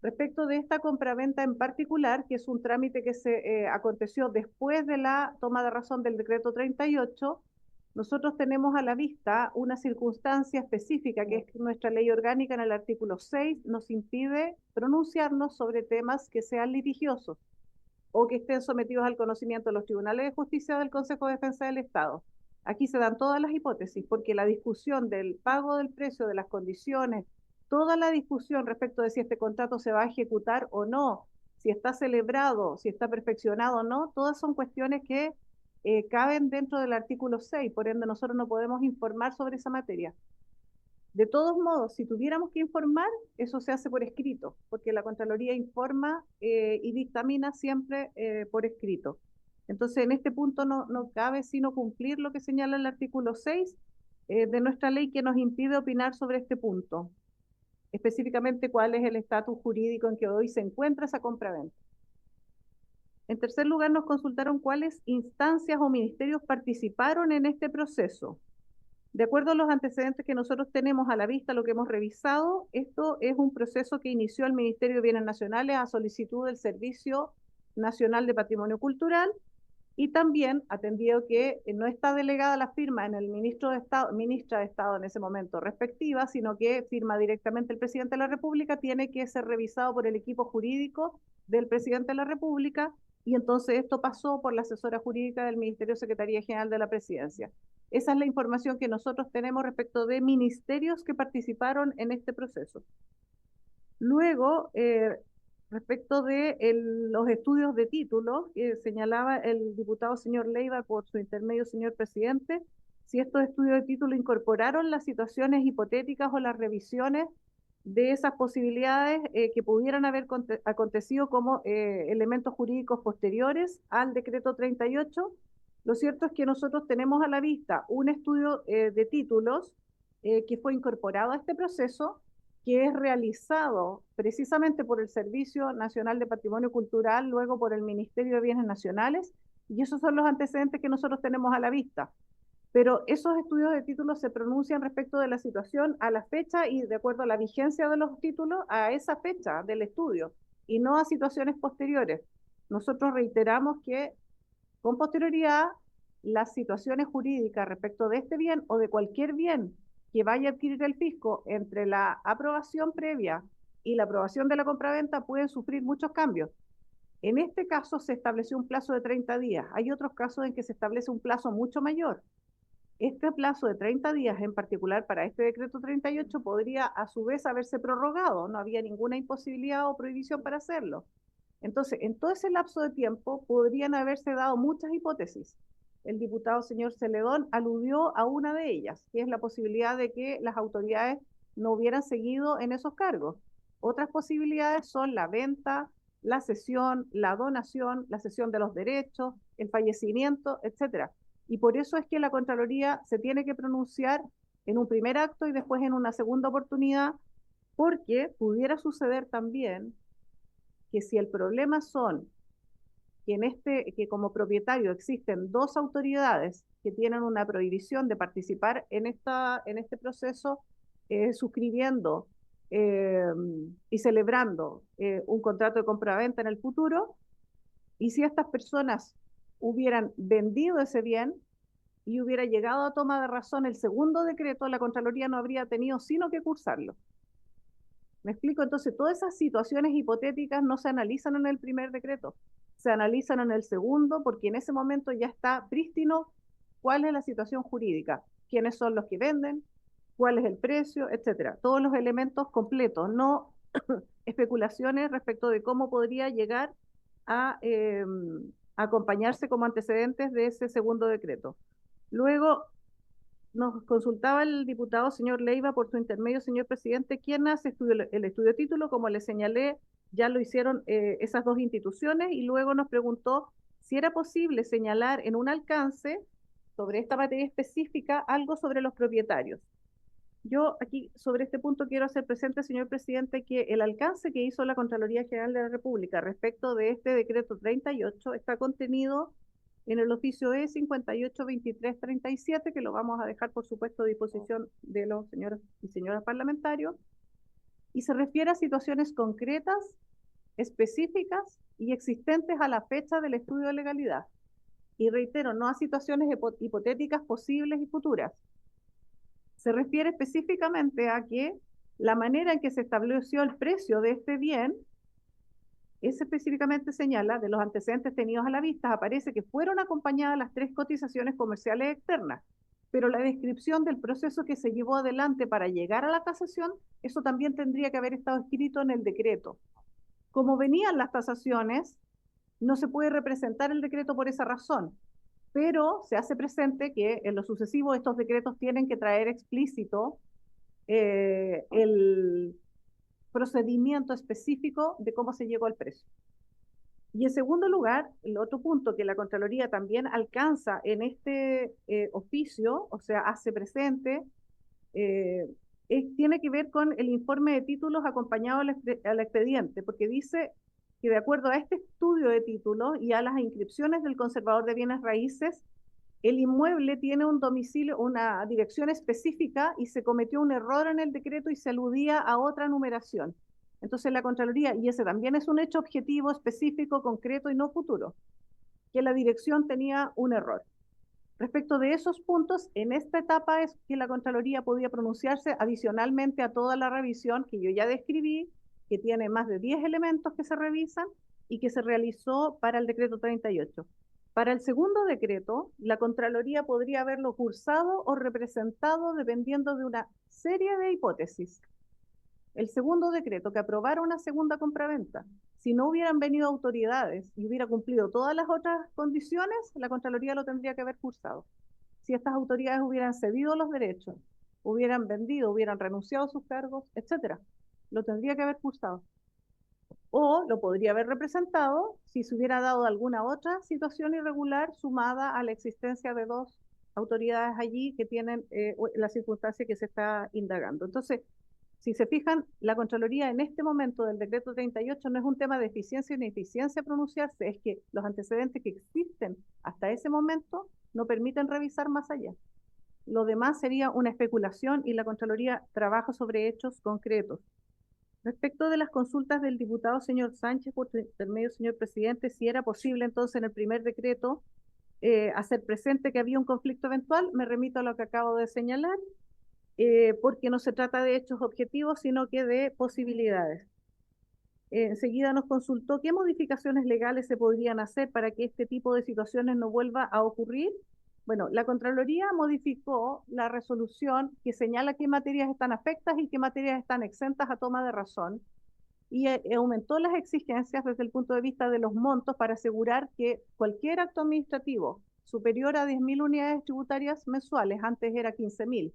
Respecto de esta compraventa en particular, que es un trámite que se aconteció después de la toma de razón del decreto 38, nosotros tenemos a la vista una circunstancia específica, que es que nuestra ley orgánica en el artículo 6 nos impide pronunciarnos sobre temas que sean litigiosos o que estén sometidos al conocimiento de los tribunales de justicia o del Consejo de Defensa del Estado. Aquí se dan todas las hipótesis, porque la discusión del pago del precio, de las condiciones, toda la discusión respecto de si este contrato se va a ejecutar o no, si está celebrado, si está perfeccionado o no, todas son cuestiones que caben dentro del artículo 6, por ende nosotros no podemos informar sobre esa materia. De todos modos, si tuviéramos que informar, eso se hace por escrito, porque la Contraloría informa y dictamina siempre por escrito. Entonces, en este punto no cabe sino cumplir lo que señala el artículo 6 de nuestra ley, que nos impide opinar sobre este punto. Específicamente, cuál es el estatus jurídico en que hoy se encuentra esa compraventa. En tercer lugar, nos consultaron cuáles instancias o ministerios participaron en este proceso. De acuerdo a los antecedentes que nosotros tenemos a la vista, lo que hemos revisado, esto es un proceso que inició el Ministerio de Bienes Nacionales a solicitud del Servicio Nacional de Patrimonio Cultural, y también, atendido que no está delegada la firma en el ministra de Estado en ese momento respectiva, sino que firma directamente el presidente de la República, tiene que ser revisado por el equipo jurídico del presidente de la República, y entonces esto pasó por la asesora jurídica del Ministerio Secretaría General de la Presidencia. Esa es la información que nosotros tenemos respecto de ministerios que participaron en este proceso. Luego, respecto de los estudios de títulos, que señalaba el diputado señor Leiva por su intermedio, señor presidente, si estos estudios de título incorporaron las situaciones hipotéticas o las revisiones de esas posibilidades que pudieran haber acontecido como elementos jurídicos posteriores al decreto 38. Lo cierto es que nosotros tenemos a la vista un estudio de títulos que fue incorporado a este proceso, que es realizado precisamente por el Servicio Nacional de Patrimonio Cultural, luego por el Ministerio de Bienes Nacionales, y esos son los antecedentes que nosotros tenemos a la vista. Pero esos estudios de títulos se pronuncian respecto de la situación a la fecha y de acuerdo a la vigencia de los títulos a esa fecha del estudio, y no a situaciones posteriores. Nosotros reiteramos que con posterioridad las situaciones jurídicas respecto de este bien o de cualquier bien que vaya a adquirir el fisco entre la aprobación previa y la aprobación de la compraventa pueden sufrir muchos cambios. En este caso se estableció un plazo de 30 días. Hay otros casos en que se establece un plazo mucho mayor. Este plazo de 30 días, en particular para este decreto 38, podría a su vez haberse prorrogado. No había ninguna imposibilidad o prohibición para hacerlo. Entonces, en todo ese lapso de tiempo podrían haberse dado muchas hipótesis. El diputado señor Celedón aludió a una de ellas, que es la posibilidad de que las autoridades no hubieran seguido en esos cargos. Otras posibilidades son la venta, la cesión, la donación, la cesión de los derechos, el fallecimiento, etc. Y por eso es que la Contraloría se tiene que pronunciar en un primer acto y después en una segunda oportunidad, porque pudiera suceder también que si el problema son que como propietario existen dos autoridades que tienen una prohibición de participar en este proceso, suscribiendo y celebrando un contrato de compraventa en el futuro, y si estas personas hubieran vendido ese bien y hubiera llegado a toma de razón el segundo decreto, la Contraloría no habría tenido sino que cursarlo. ¿Me explico? Entonces, todas esas situaciones hipotéticas no se analizan en el primer decreto, se analizan en el segundo, porque en ese momento ya está prístino cuál es la situación jurídica, quiénes son los que venden, cuál es el precio, etcétera. Todos los elementos completos, no especulaciones respecto de cómo podría llegar a acompañarse como antecedentes de ese segundo decreto. Luego, nos consultaba el diputado señor Leiva por su intermedio, señor presidente, ¿quién hace el estudio de título? Como le señalé, ya lo hicieron esas dos instituciones, y luego nos preguntó si era posible señalar en un alcance sobre esta materia específica algo sobre los propietarios. Yo aquí sobre este punto quiero hacer presente, señor presidente, que el alcance que hizo la Contraloría General de la República respecto de este decreto 38 está contenido en el oficio E 582337, que lo vamos a dejar, por supuesto, a disposición de los señores y señoras parlamentarios, y se refiere a situaciones concretas, específicas y existentes a la fecha del estudio de legalidad. Y reitero, no a situaciones hipotéticas posibles y futuras. Se refiere específicamente a que la manera en que se estableció el precio de este bien es específicamente señala de los antecedentes tenidos a la vista, aparece que fueron acompañadas las 3 cotizaciones comerciales externas, pero la descripción del proceso que se llevó adelante para llegar a la tasación, eso también tendría que haber estado escrito en el decreto. Como venían las tasaciones, no se puede representar el decreto por esa razón, pero se hace presente que en lo sucesivo estos decretos tienen que traer explícito el procedimiento específico de cómo se llegó al precio. Y en segundo lugar, el otro punto que la Contraloría también alcanza en este oficio, o sea, hace presente, tiene que ver con el informe de títulos acompañado al expediente, porque dice que de acuerdo a este estudio de títulos y a las inscripciones del conservador de bienes raíces, el inmueble tiene un domicilio, una dirección específica y se cometió un error en el decreto y se aludía a otra numeración. Entonces la Contraloría, y ese también es un hecho objetivo, específico, concreto y no futuro, que la dirección tenía un error. Respecto de esos puntos, en esta etapa es que la Contraloría podía pronunciarse adicionalmente a toda la revisión que yo ya describí, que tiene más de 10 elementos que se revisan y que se realizó para el decreto 38. Para el segundo decreto, la Contraloría podría haberlo cursado o representado dependiendo de una serie de hipótesis. El segundo decreto, que aprobara una segunda compraventa, si no hubieran venido autoridades y hubiera cumplido todas las otras condiciones, la Contraloría lo tendría que haber cursado. Si estas autoridades hubieran cedido los derechos, hubieran vendido, hubieran renunciado a sus cargos, etcétera, lo tendría que haber cursado. O lo podría haber representado si se hubiera dado alguna otra situación irregular sumada a la existencia de 2 autoridades allí que tienen la circunstancia que se está indagando. Entonces, si se fijan, la Contraloría en este momento del decreto 38 no es un tema de eficiencia o ineficiencia pronunciarse, es que los antecedentes que existen hasta ese momento no permiten revisar más allá. Lo demás sería una especulación y la Contraloría trabaja sobre hechos concretos. Respecto de las consultas del diputado señor Sánchez, por intermedio, señor presidente, si era posible entonces en el primer decreto hacer presente que había un conflicto eventual, me remito a lo que acabo de señalar, porque no se trata de hechos objetivos, sino que de posibilidades. Enseguida nos consultó qué modificaciones legales se podrían hacer para que este tipo de situaciones no vuelva a ocurrir. Bueno, la Contraloría modificó la resolución que señala qué materias están afectas y qué materias están exentas a toma de razón y aumentó las exigencias desde el punto de vista de los montos para asegurar que cualquier acto administrativo superior a 10.000 unidades tributarias mensuales, antes era 15.000,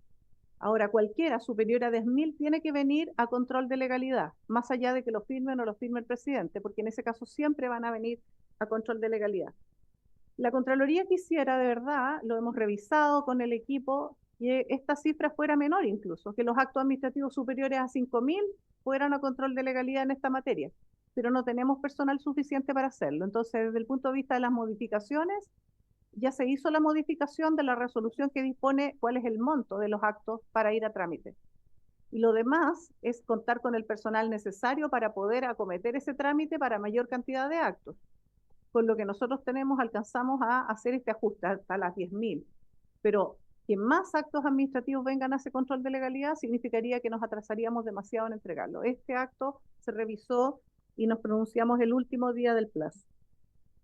ahora cualquiera superior a 10.000 tiene que venir a control de legalidad, más allá de que lo firme o no lo firme el presidente, porque en ese caso siempre van a venir a control de legalidad. La Contraloría quisiera, de verdad, lo hemos revisado con el equipo, que esta cifra fuera menor incluso, que los actos administrativos superiores a 5.000 fueran a control de legalidad en esta materia, pero no tenemos personal suficiente para hacerlo. Entonces, desde el punto de vista de las modificaciones, ya se hizo la modificación de la resolución que dispone cuál es el monto de los actos para ir a trámite. Y lo demás es contar con el personal necesario para poder acometer ese trámite para mayor cantidad de actos. Con lo que nosotros tenemos, alcanzamos a hacer este ajuste hasta las 10.000. Pero que más actos administrativos vengan a ese control de legalidad significaría que nos atrasaríamos demasiado en entregarlo. Este acto se revisó y nos pronunciamos el último día del plazo.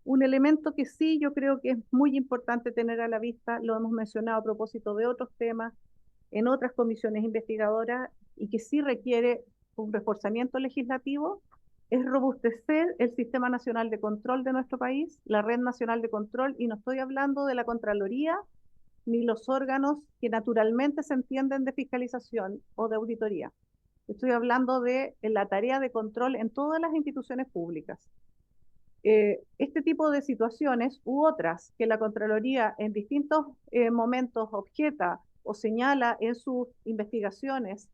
Un elemento que sí yo creo que es muy importante tener a la vista, lo hemos mencionado a propósito de otros temas, en otras comisiones investigadoras, y que sí requiere un reforzamiento legislativo, es robustecer el Sistema Nacional de Control de nuestro país, la Red Nacional de Control, y no estoy hablando de la Contraloría ni los órganos que naturalmente se entienden de fiscalización o de auditoría. Estoy hablando de la tarea de control en todas las instituciones públicas. Este tipo de situaciones u otras que la Contraloría en distintos momentos objeta o señala en sus investigaciones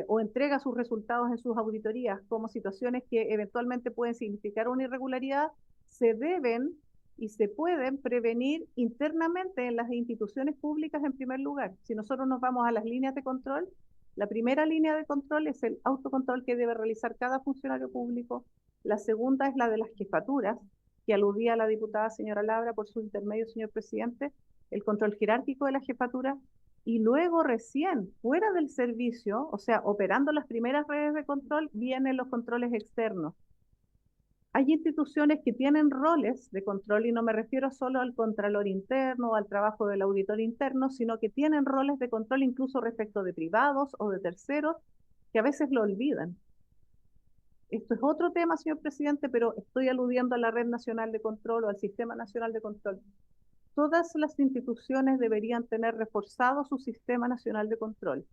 o entrega sus resultados en sus auditorías como situaciones que eventualmente pueden significar una irregularidad, se deben y se pueden prevenir internamente en las instituciones públicas en primer lugar. Si nosotros nos vamos a las líneas de control, la primera línea de control es el autocontrol que debe realizar cada funcionario público. La segunda es la de las jefaturas, que aludía a la diputada señora Labra por su intermedio, señor presidente, el control jerárquico de la jefatura, y luego recién, fuera del servicio, o sea, operando las primeras redes de control, vienen los controles externos. Hay instituciones que tienen roles de control, y no me refiero solo al contralor interno o al trabajo del auditor interno, sino que tienen roles de control incluso respecto de privados o de terceros, que a veces lo olvidan. Esto es otro tema, señor presidente, pero estoy aludiendo a la Red Nacional de Control o al Sistema Nacional de Control. Todas las instituciones deberían tener reforzado su Sistema Nacional de Control.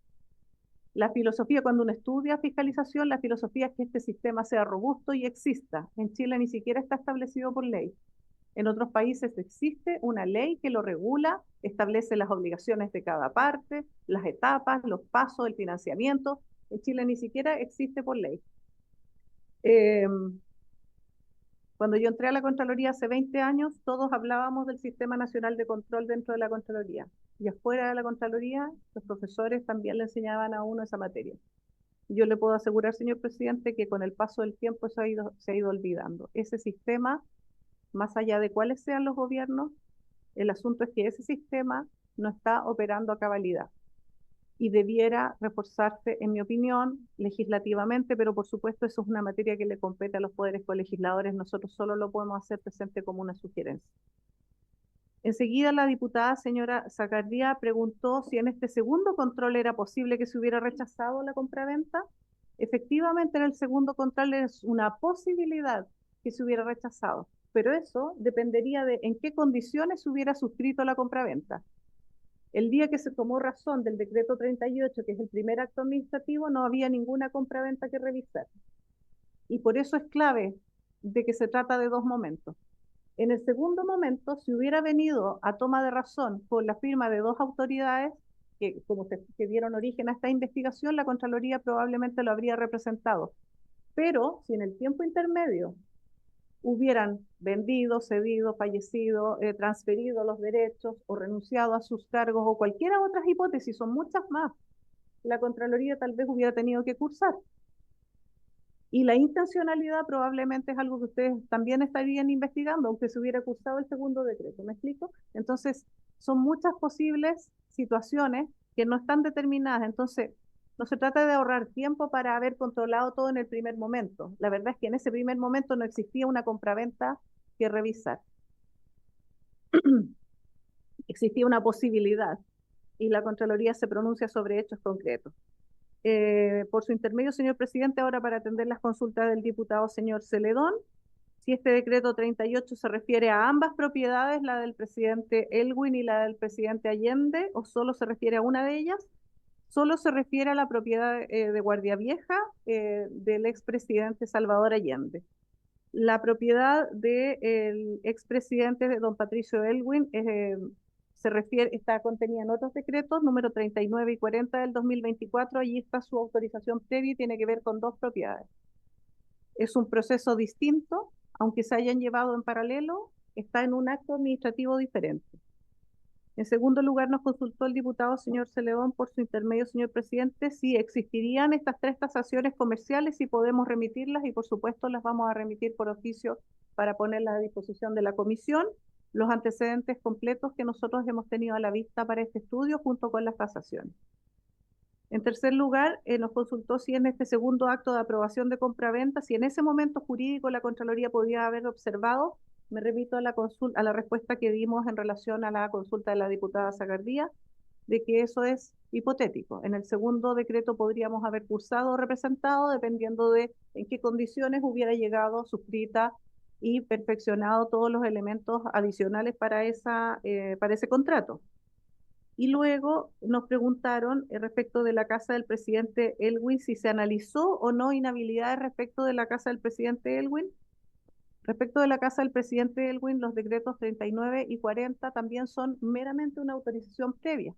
La filosofía, cuando uno estudia fiscalización, la filosofía es que este sistema sea robusto y exista. En Chile ni siquiera está establecido por ley. En otros países existe una ley que lo regula, establece las obligaciones de cada parte, las etapas, los pasos, el financiamiento. En Chile ni siquiera existe por ley. Cuando yo entré a la Contraloría hace 20 años, todos hablábamos del Sistema Nacional de Control dentro de la Contraloría. Y afuera de la Contraloría, los profesores también le enseñaban a uno esa materia. Yo le puedo asegurar, señor presidente, que con el paso del tiempo se ha ido olvidando. Ese sistema, más allá de cuáles sean los gobiernos, el asunto es que ese sistema no está operando a cabalidad. Y debiera reforzarse, en mi opinión, legislativamente, pero por supuesto eso es una materia que le compete a los poderes colegisladores. Nosotros solo lo podemos hacer presente como una sugerencia. Enseguida la diputada señora Zacardía preguntó si en este segundo control era posible que se hubiera rechazado la compraventa. Efectivamente, en el segundo control es una posibilidad que se hubiera rechazado, pero eso dependería de en qué condiciones se hubiera suscrito la compraventa. El día que se tomó razón del decreto 38, que es el primer acto administrativo, no había ninguna compraventa que revisar. Y por eso es clave de que se trata de dos momentos. En el segundo momento, si hubiera venido a toma de razón por la firma de dos autoridades que dieron origen a esta investigación, la Contraloría probablemente lo habría representado. Pero si en el tiempo intermedio hubieran vendido, cedido, fallecido, transferido los derechos o renunciado a sus cargos o cualquiera otras hipótesis, son muchas más, la Contraloría tal vez hubiera tenido que cursar. Y la intencionalidad probablemente es algo que ustedes también estarían investigando, aunque se hubiera cursado el segundo decreto, ¿me explico? Entonces, son muchas posibles situaciones que no están determinadas. Entonces, no se trata de ahorrar tiempo para haber controlado todo en el primer momento. La verdad es que en ese primer momento no existía una compraventa que revisar. Existía una posibilidad y la Contraloría se pronuncia sobre hechos concretos. Por su intermedio, señor presidente, ahora para atender las consultas del diputado señor Celedón, si este decreto 38 se refiere a ambas propiedades, la del presidente Elwin y la del presidente Allende, o solo se refiere a una de ellas. Solo se refiere a la propiedad de Guardia Vieja del expresidente Salvador Allende. La propiedad del expresidente de don Patricio Elwin está contenida en otros decretos, número 39 y 40 del 2024, allí está su autorización previa y tiene que ver con dos propiedades. Es un proceso distinto, aunque se hayan llevado en paralelo, está en un acto administrativo diferente. En segundo lugar, nos consultó el diputado señor Celedón por su intermedio, señor presidente, si existirían estas tres tasaciones comerciales, si podemos remitirlas, y por supuesto las vamos a remitir por oficio para ponerlas a disposición de la comisión, los antecedentes completos que nosotros hemos tenido a la vista para este estudio junto con las tasaciones. En tercer lugar, nos consultó si en este segundo acto de aprobación de compraventa, si en ese momento jurídico la Contraloría podía haber observado. Me remito a la respuesta que dimos en relación a la consulta de la diputada Zacardía, de que eso es hipotético. En el segundo decreto podríamos haber cursado o representado, dependiendo de en qué condiciones hubiera llegado suscrita y perfeccionado todos los elementos adicionales para ese contrato. Y luego nos preguntaron respecto de la casa del presidente Elwin, si se analizó o no inhabilidades respecto de la casa del presidente Elwin. Respecto de la casa del presidente Elwin, los decretos 39 y 40 también son meramente una autorización previa.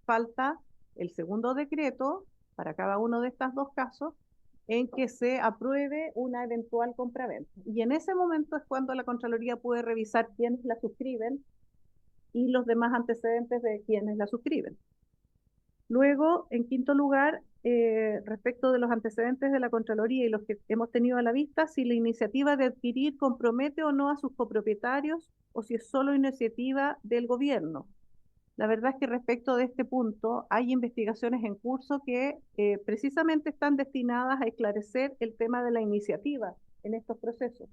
falta el segundo decreto para cada uno de estos dos casos en que se apruebe una eventual compraventa. Y en ese momento es cuando la Contraloría puede revisar quiénes la suscriben y los demás antecedentes de quienes la suscriben. Luego, en quinto lugar, respecto de los antecedentes de la Contraloría y los que hemos tenido a la vista, si la iniciativa de adquirir compromete o no a sus copropietarios o si es solo iniciativa del gobierno. La verdad es que respecto de este punto hay investigaciones en curso que precisamente están destinadas a esclarecer el tema de la iniciativa en estos procesos.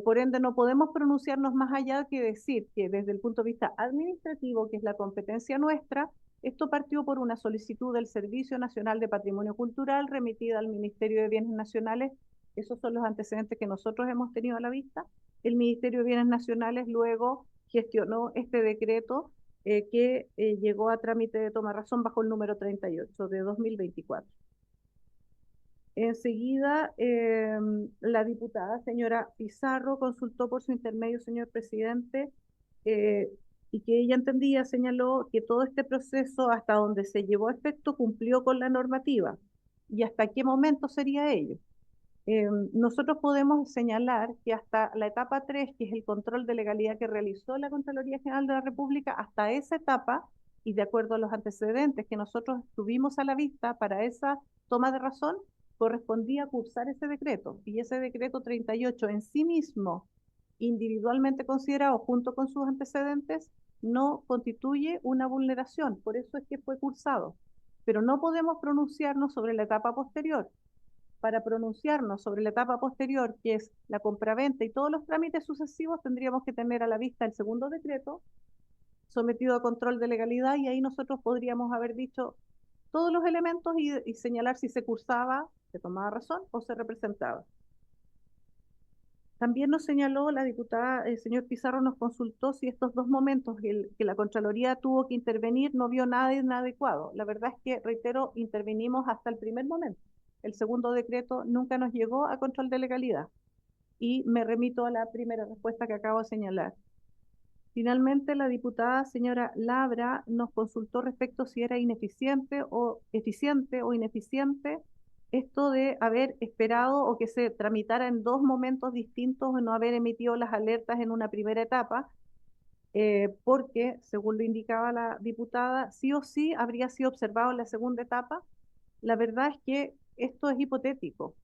Por ende, no podemos pronunciarnos más allá que decir que desde el punto de vista administrativo, que es la competencia nuestra, esto partió por una solicitud del Servicio Nacional de Patrimonio Cultural remitida al Ministerio de Bienes Nacionales. Esos son los antecedentes que nosotros hemos tenido a la vista. El Ministerio de Bienes Nacionales luego gestionó este decreto que llegó a trámite de toma razón bajo el número 38 de 2024. Enseguida, la diputada señora Pizarro consultó por su intermedio, señor presidente, y que ella entendía, señaló que todo este proceso hasta donde se llevó a efecto cumplió con la normativa. ¿Y hasta qué momento sería ello? Nosotros podemos señalar que hasta la etapa 3, que es el control de legalidad que realizó la Contraloría General de la República, hasta esa etapa, y de acuerdo a los antecedentes que nosotros tuvimos a la vista para esa toma de razón, correspondía cursar ese decreto. Y ese decreto 38 en sí mismo, individualmente considerado junto con sus antecedentes, no constituye una vulneración. Por eso es que fue cursado. Pero no podemos pronunciarnos sobre la etapa posterior. Para pronunciarnos sobre la etapa posterior, que es la compraventa y todos los trámites sucesivos, tendríamos que tener a la vista el segundo decreto sometido a control de legalidad, y ahí nosotros podríamos haber dicho todos los elementos y señalar si se cursaba, se tomaba razón o se representaba. También nos señaló la diputada, el señor Pizarro nos consultó si estos dos momentos que la Contraloría tuvo que intervenir no vio nada inadecuado. La verdad es que, reitero, intervinimos hasta el primer momento. El segundo decreto nunca nos llegó a control de legalidad. Y me remito a la primera respuesta que acabo de señalar. Finalmente, la diputada señora Labra nos consultó respecto si era ineficiente o eficiente o ineficiente esto de haber esperado o que se tramitara en dos momentos distintos o no haber emitido las alertas en una primera etapa, porque, según lo indicaba la diputada, sí o sí habría sido observado en la segunda etapa. La verdad es que esto es hipotético.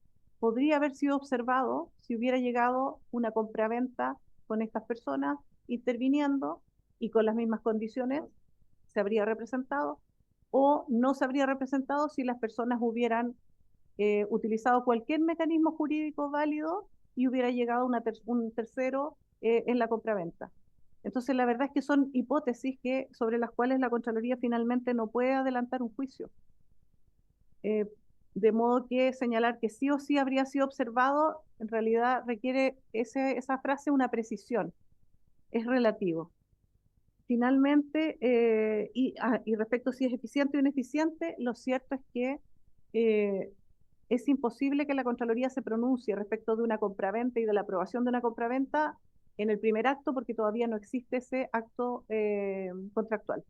Podría haber sido observado si hubiera llegado una compraventa con estas personas interviniendo y con las mismas condiciones se habría representado, o no se habría representado si las personas hubieran utilizado cualquier mecanismo jurídico válido y hubiera llegado un tercero en la compraventa. Entonces, la verdad es que son hipótesis sobre las cuales la Contraloría finalmente no puede adelantar un juicio. De modo que señalar que sí o sí habría sido observado, en realidad requiere esa frase una precisión. Es relativo. Finalmente, y respecto a si es eficiente o ineficiente, lo cierto es que es imposible que la Contraloría se pronuncie respecto de una compraventa y de la aprobación de una compraventa en el primer acto, porque todavía no existe ese acto contractual.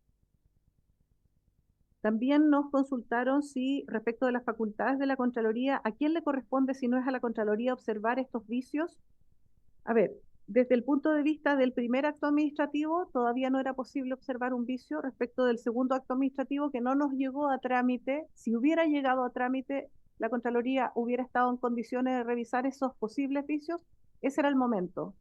También nos consultaron si, respecto de las facultades de la Contraloría, ¿a quién le corresponde, si no es a la Contraloría, observar estos vicios? A ver, desde el punto de vista del primer acto administrativo, todavía no era posible observar un vicio. Respecto del segundo acto administrativo, que no nos llegó a trámite, si hubiera llegado a trámite, la Contraloría hubiera estado en condiciones de revisar esos posibles vicios, ese era el momento.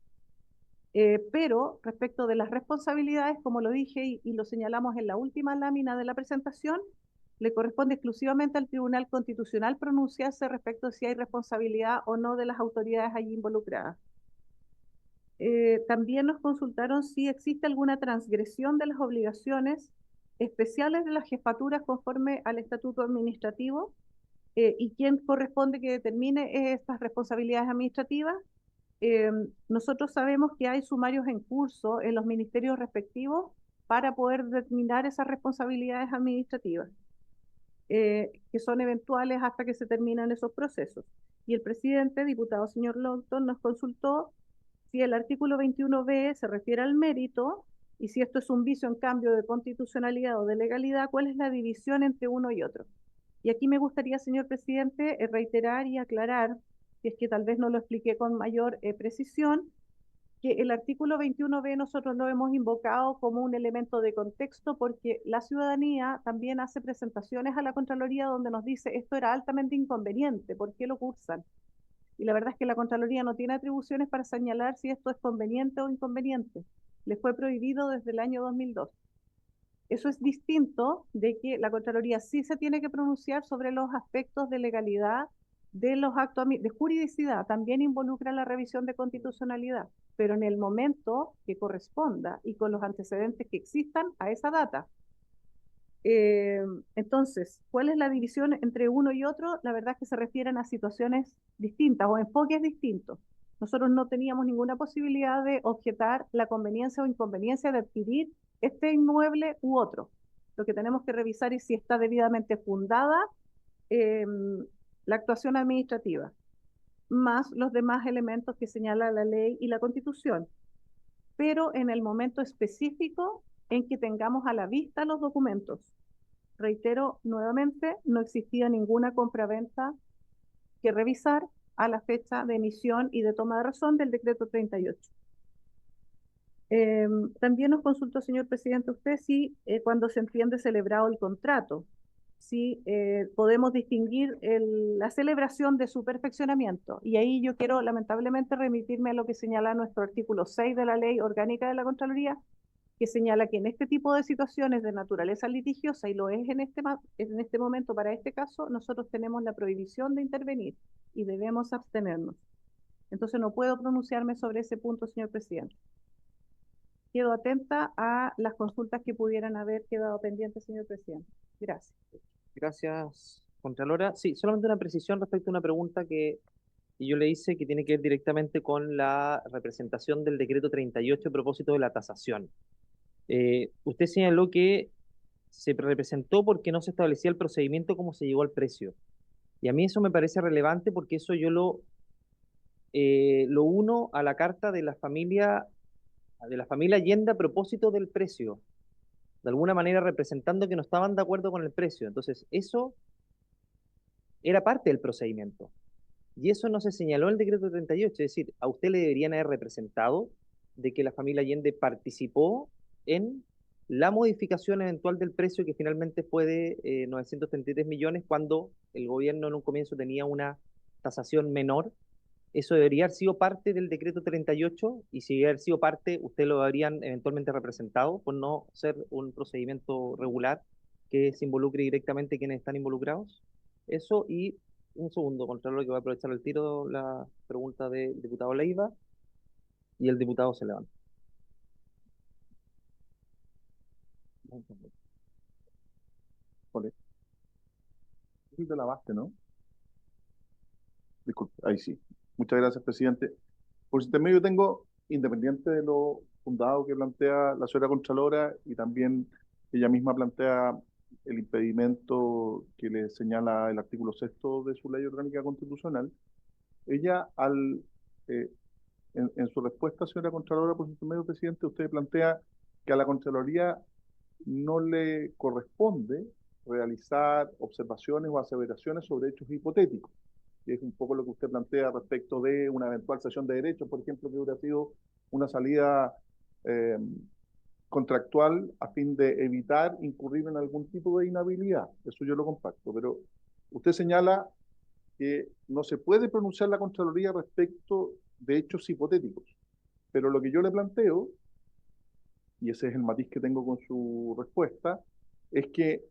Pero respecto de las responsabilidades, como lo dije y lo señalamos en la última lámina de la presentación, le corresponde exclusivamente al Tribunal Constitucional pronunciarse respecto de si hay responsabilidad o no de las autoridades allí involucradas. También nos consultaron si existe alguna transgresión de las obligaciones especiales de las jefaturas conforme al estatuto administrativo y quién corresponde que determine estas responsabilidades administrativas. Nosotros sabemos que hay sumarios en curso en los ministerios respectivos para poder determinar esas responsabilidades administrativas, que son eventuales hasta que se terminan esos procesos. Y el presidente, diputado señor Longton, nos consultó si el artículo 21b se refiere al mérito Y si esto es un vicio en cambio de constitucionalidad o de legalidad, ¿cuál es la división entre uno y otro? Y aquí me gustaría, señor presidente, reiterar y aclarar, si es que tal vez no lo expliqué con mayor precisión, que el artículo 21b nosotros lo hemos invocado como un elemento de contexto porque la ciudadanía también hace presentaciones a la Contraloría donde nos dice esto era altamente inconveniente, ¿por qué lo cursan? Y la verdad es que la Contraloría no tiene atribuciones para señalar si esto es conveniente o inconveniente. Les fue prohibido desde el año 2002. Eso es distinto de que la Contraloría sí se tiene que pronunciar sobre los aspectos de legalidad de los actos de juridicidad, también involucra la revisión de constitucionalidad, pero en el momento que corresponda y con los antecedentes que existan a esa data. Entonces, ¿cuál es la división entre uno y otro? La verdad es que se refieren a situaciones distintas o enfoques distintos. Nosotros no teníamos ninguna posibilidad de objetar la conveniencia o inconveniencia de adquirir este inmueble u otro. Lo que tenemos que revisar es si está debidamente fundada la actuación administrativa, más los demás elementos que señala la ley y la Constitución. Pero en el momento específico en que tengamos a la vista los documentos, reitero nuevamente, no existía ninguna compraventa que revisar a la fecha de emisión y de toma de razón del decreto 38. También nos consultó, señor presidente, usted si cuando se entiende celebrado el contrato, si podemos distinguir la celebración de su perfeccionamiento. Y ahí yo quiero lamentablemente remitirme a lo que señala nuestro artículo 6 de la Ley Orgánica de la Contraloría, que señala que en este tipo de situaciones de naturaleza litigiosa, y lo es en este momento para este caso, nosotros tenemos la prohibición de intervenir y debemos abstenernos. Entonces no puedo pronunciarme sobre ese punto, señor presidente. Quedo atenta a las consultas que pudieran haber quedado pendientes, señor presidente. Gracias. Gracias, Contralora. Sí, solamente una precisión respecto a una pregunta que yo le hice que tiene que ver directamente con la representación del decreto 38 a propósito de la tasación. Usted señaló que se representó porque no se establecía el procedimiento como se llegó al precio. Y a mí eso me parece relevante porque eso yo lo uno a la carta de la familia Allende a propósito del precio, de alguna manera representando que no estaban de acuerdo con el precio. Entonces, eso era parte del procedimiento. Y eso no se señaló en el decreto 38, es decir, a usted le deberían haber representado de que la familia Allende participó en la modificación eventual del precio que finalmente fue de 933 millones cuando el gobierno en un comienzo tenía una tasación menor. Eso debería haber sido parte del decreto 38 y si hubiera sido parte, usted lo habrían eventualmente representado por no ser un procedimiento regular que se involucre directamente quienes están involucrados. Eso y un segundo, Contralor, que voy a aprovechar el tiro la pregunta del diputado Leiva y el diputado se levanta. De la Baste, ¿no? Disculpe, ahí sí. Muchas gracias, presidente. Por su intermedio tengo, independiente de lo fundado que plantea la señora Contralora y también ella misma plantea el impedimento que le señala el artículo 6º de su ley orgánica constitucional, ella en su respuesta, señora Contralora, por su intermedio, presidente, usted plantea que a la Contraloría no le corresponde realizar observaciones o aseveraciones sobre hechos hipotéticos, que es un poco lo que usted plantea respecto de una eventual cesión de derechos, por ejemplo, que hubiera sido una salida contractual a fin de evitar incurrir en algún tipo de inhabilidad. Eso yo lo comparto, pero usted señala que no se puede pronunciar la Contraloría respecto de hechos hipotéticos, pero lo que yo le planteo, y ese es el matiz que tengo con su respuesta, es que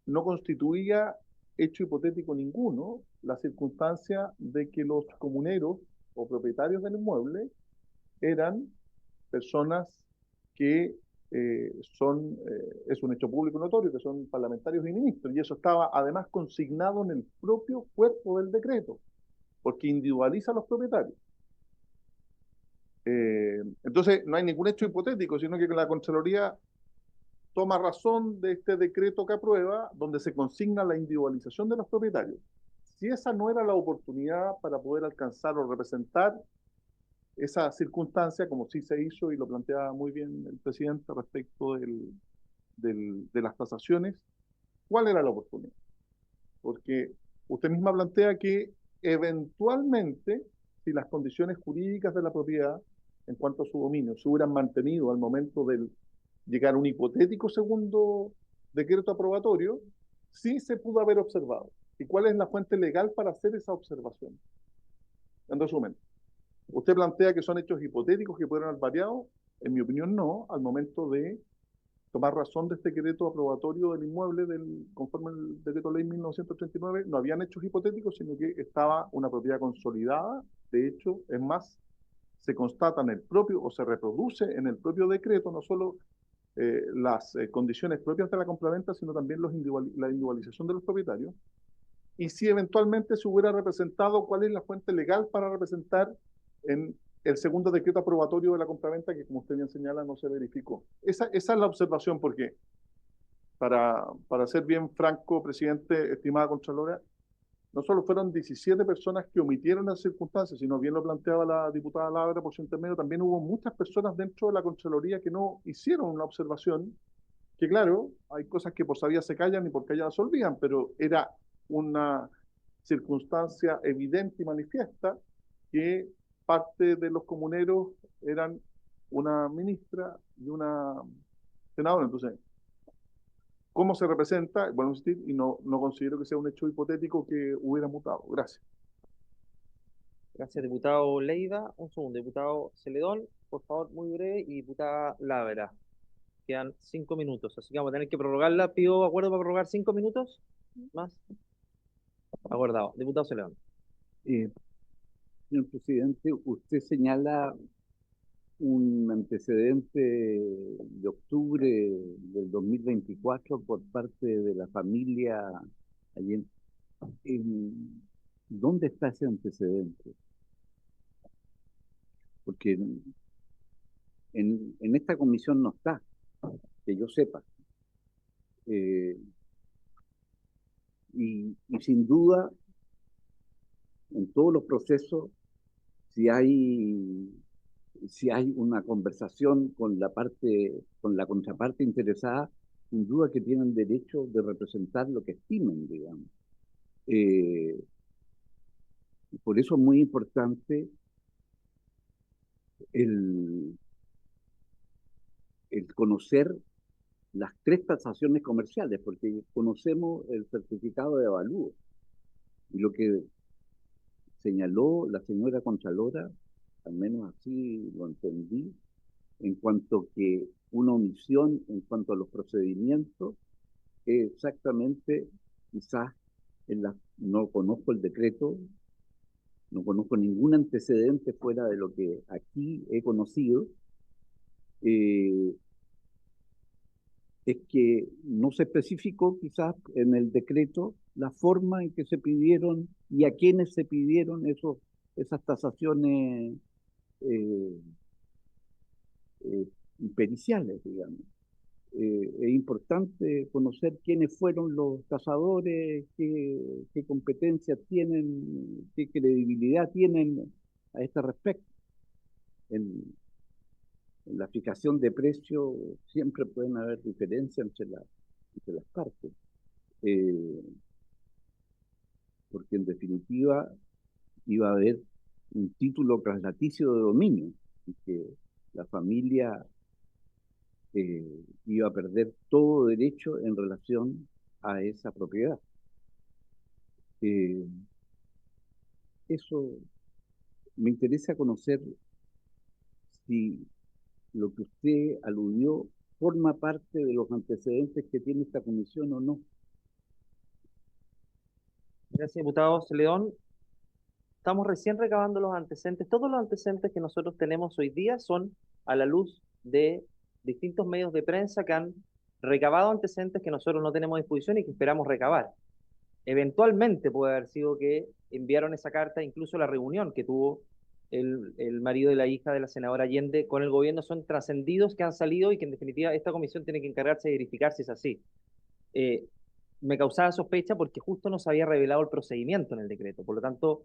no constituía hecho hipotético ninguno la circunstancia de que los comuneros o propietarios del inmueble eran personas que es un hecho público notorio, que son parlamentarios y ministros, y eso estaba además consignado en el propio cuerpo del decreto, porque individualiza a los propietarios. Entonces, no hay ningún hecho hipotético, sino que la Contraloría toma razón de este decreto que aprueba, donde se consigna la individualización de los propietarios. Si esa no era la oportunidad para poder alcanzar o representar esa circunstancia, como sí se hizo y lo planteaba muy bien el presidente respecto de las tasaciones, ¿cuál era la oportunidad? Porque usted misma plantea que eventualmente, si las condiciones jurídicas de la propiedad en cuanto a su dominio se hubieran mantenido al momento de llegar a un hipotético segundo decreto aprobatorio, sí se pudo haber observado. ¿Y cuál es la fuente legal para hacer esa observación? En resumen, usted plantea que son hechos hipotéticos que pudieron haber variado. En mi opinión, no, al momento de tomar razón de este decreto aprobatorio del inmueble conforme al decreto ley 1939, no habían hechos hipotéticos, sino que estaba una propiedad consolidada. De hecho, es más, se constata en el propio o se reproduce en el propio decreto no solo las condiciones propias de la compraventa, sino también la individualización de los propietarios. Y si eventualmente se hubiera representado, ¿cuál es la fuente legal para representar en el segundo decreto aprobatorio de la compraventa, que como usted bien señala, no se verificó? Esa es la observación, porque para ser bien franco, presidente, estimada Contralora, no solo fueron 17 personas que omitieron las circunstancias, sino bien lo planteaba la diputada Labra por su intermedio, también hubo muchas personas dentro de la Contraloría que no hicieron una observación, que claro, hay cosas que por sabía se callan y por calladas se olvidan, pero era una circunstancia evidente y manifiesta que parte de los comuneros eran una ministra y una senadora. Entonces, ¿cómo se representa? Bueno, insistir, y no considero que sea un hecho hipotético que hubiera mutado. Gracias. Gracias, diputado Leiva. Un segundo, diputado Celedón, por favor, muy breve, y diputada Labra. Quedan 5 minutos, así que vamos a tener que prorrogarla. Pido acuerdo para prorrogar 5 minutos más. Acordado. Diputado Celedón. Señor presidente, usted señala un antecedente de octubre del 2024 por parte de la familia allí. ¿Dónde está ese antecedente? Porque en esta comisión no está, que yo sepa. Y sin duda, en todos los procesos, si hay una conversación con la contraparte interesada, sin duda que tienen derecho de representar lo que estimen, digamos. Por eso es muy importante el conocer las 3 tasaciones comerciales, porque conocemos el certificado de avalúo. Y lo que señaló la señora Contralora, al menos así lo entendí, en cuanto que una omisión en cuanto a los procedimientos, exactamente, quizás no conozco el decreto, no conozco ningún antecedente fuera de lo que aquí he conocido, es que no se especificó quizás en el decreto la forma en que se pidieron y a quiénes se pidieron esas tasaciones periciales, digamos. Es importante conocer quiénes fueron los tasadores, qué competencias tienen, qué credibilidad tienen a este respecto. En la fijación de precio siempre pueden haber diferencias entre las partes, porque en definitiva iba a haber un título traslaticio de dominio, y que la familia iba a perder todo derecho en relación a esa propiedad. Eso me interesa conocer si lo que usted aludió forma parte de los antecedentes que tiene esta comisión o no. Gracias, diputado Celedón. Estamos recién recabando los antecedentes. Todos los antecedentes que nosotros tenemos hoy día son a la luz de distintos medios de prensa que han recabado antecedentes que nosotros no tenemos a disposición y que esperamos recabar. Eventualmente puede haber sido que enviaron esa carta, incluso la reunión que tuvo el marido de la hija de la senadora Allende con el gobierno, son trascendidos que han salido y que en definitiva esta comisión tiene que encargarse de verificar si es así. Me causaba sospecha porque justo no se había revelado el procedimiento en el decreto, por lo tanto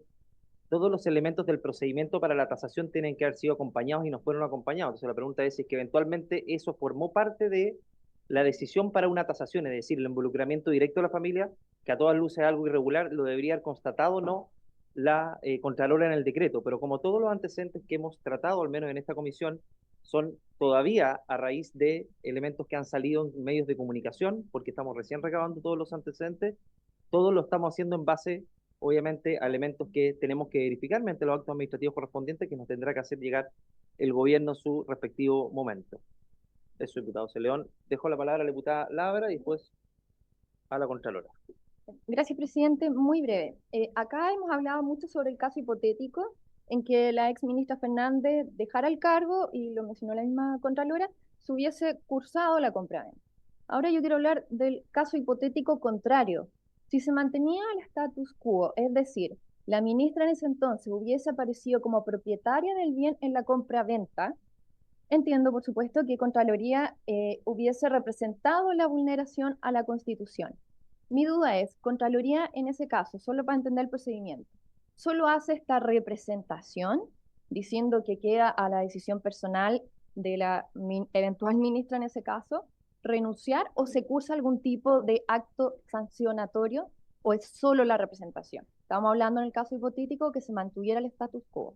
todos los elementos del procedimiento para la tasación tienen que haber sido acompañados y no fueron acompañados. Entonces la pregunta es si es que eventualmente eso formó parte de la decisión para una tasación, es decir, el involucramiento directo de la familia, que a todas luces es algo irregular, lo debería haber constatado o no la Contralora en el decreto, pero como todos los antecedentes que hemos tratado, al menos en esta comisión, son todavía a raíz de elementos que han salido en medios de comunicación, porque estamos recién recabando todos los antecedentes, todo lo estamos haciendo en base, obviamente, a elementos que tenemos que verificar mediante los actos administrativos correspondientes que nos tendrá que hacer llegar el gobierno en su respectivo momento. Eso, diputado León. Dejo la palabra a la diputada Labra y después a la Contralora. Gracias, presidente. Muy breve. Acá hemos hablado mucho sobre el caso hipotético en que la ex ministra Fernández dejara el cargo, y lo mencionó la misma Contralora, se hubiese cursado la compraventa. Ahora yo quiero hablar del caso hipotético contrario. Si se mantenía el status quo, es decir, la ministra en ese entonces hubiese aparecido como propietaria del bien en la compraventa, entiendo, por supuesto, que Contraloría hubiese representado la vulneración a la Constitución. Mi duda es, Contraloría en ese caso, solo para entender el procedimiento, ¿solo hace esta representación diciendo que queda a la decisión personal de la eventual ministra en ese caso renunciar, o se cursa algún tipo de acto sancionatorio, o es solo la representación? Estamos hablando en el caso hipotético que se mantuviera el status quo.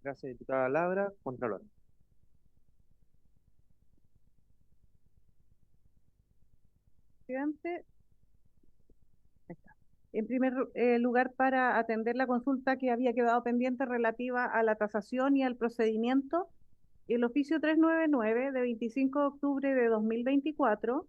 Gracias, diputada Labra. Contralor. Presidente. Ahí está. En primer lugar, para atender la consulta que había quedado pendiente relativa a la tasación y al procedimiento, el oficio 399 de 25 de octubre de 2024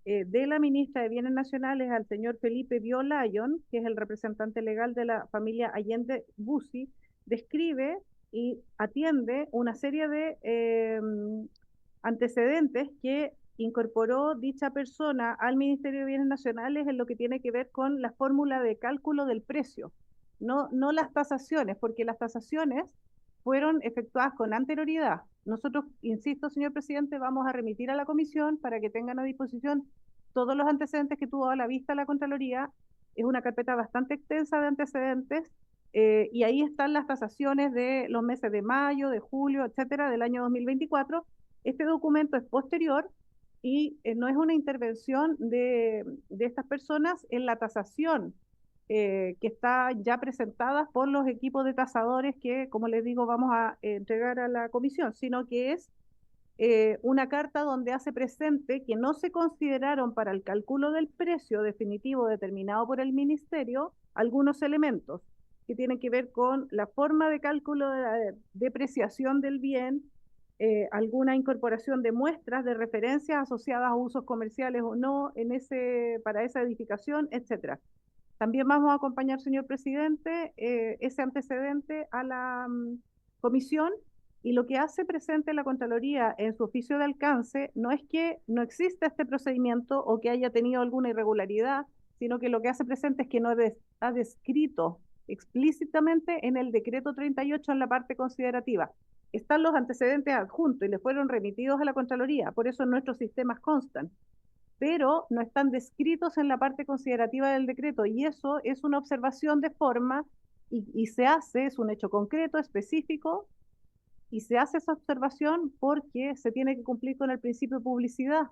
de la ministra de Bienes Nacionales al señor Felipe Biolayon, que es el representante legal de la familia Allende Bussi, describe y atiende una serie de antecedentes que incorporó dicha persona al Ministerio de Bienes Nacionales en lo que tiene que ver con la fórmula de cálculo del precio, no las tasaciones, porque las tasaciones fueron efectuadas con anterioridad. Nosotros, insisto, señor presidente, vamos a remitir a la comisión para que tengan a disposición todos los antecedentes que tuvo a la vista la Contraloría. Es una carpeta bastante extensa de antecedentes, y ahí están las tasaciones de los meses de mayo, de julio, etcétera, del año 2024. Este documento es posterior y no es una intervención de estas personas en la tasación que está ya presentada por los equipos de tasadores que, como les digo, vamos a entregar a la comisión, sino que es una carta donde hace presente que no se consideraron para el cálculo del precio definitivo determinado por el ministerio algunos elementos que tienen que ver con la forma de cálculo de la depreciación del bien, alguna incorporación de muestras de referencias asociadas a usos comerciales o no para esa edificación, etcétera. También vamos a acompañar, señor presidente, ese antecedente a la comisión, y lo que hace presente la Contraloría en su oficio de alcance no es que no exista este procedimiento o que haya tenido alguna irregularidad, sino que lo que hace presente es que no está descrito explícitamente en el decreto 38 en la parte considerativa. Están los antecedentes adjuntos y le fueron remitidos a la Contraloría, por eso nuestros sistemas constan, pero no están descritos en la parte considerativa del decreto, y eso es una observación de forma y se hace, es un hecho concreto, específico, y se hace esa observación porque se tiene que cumplir con el principio de publicidad.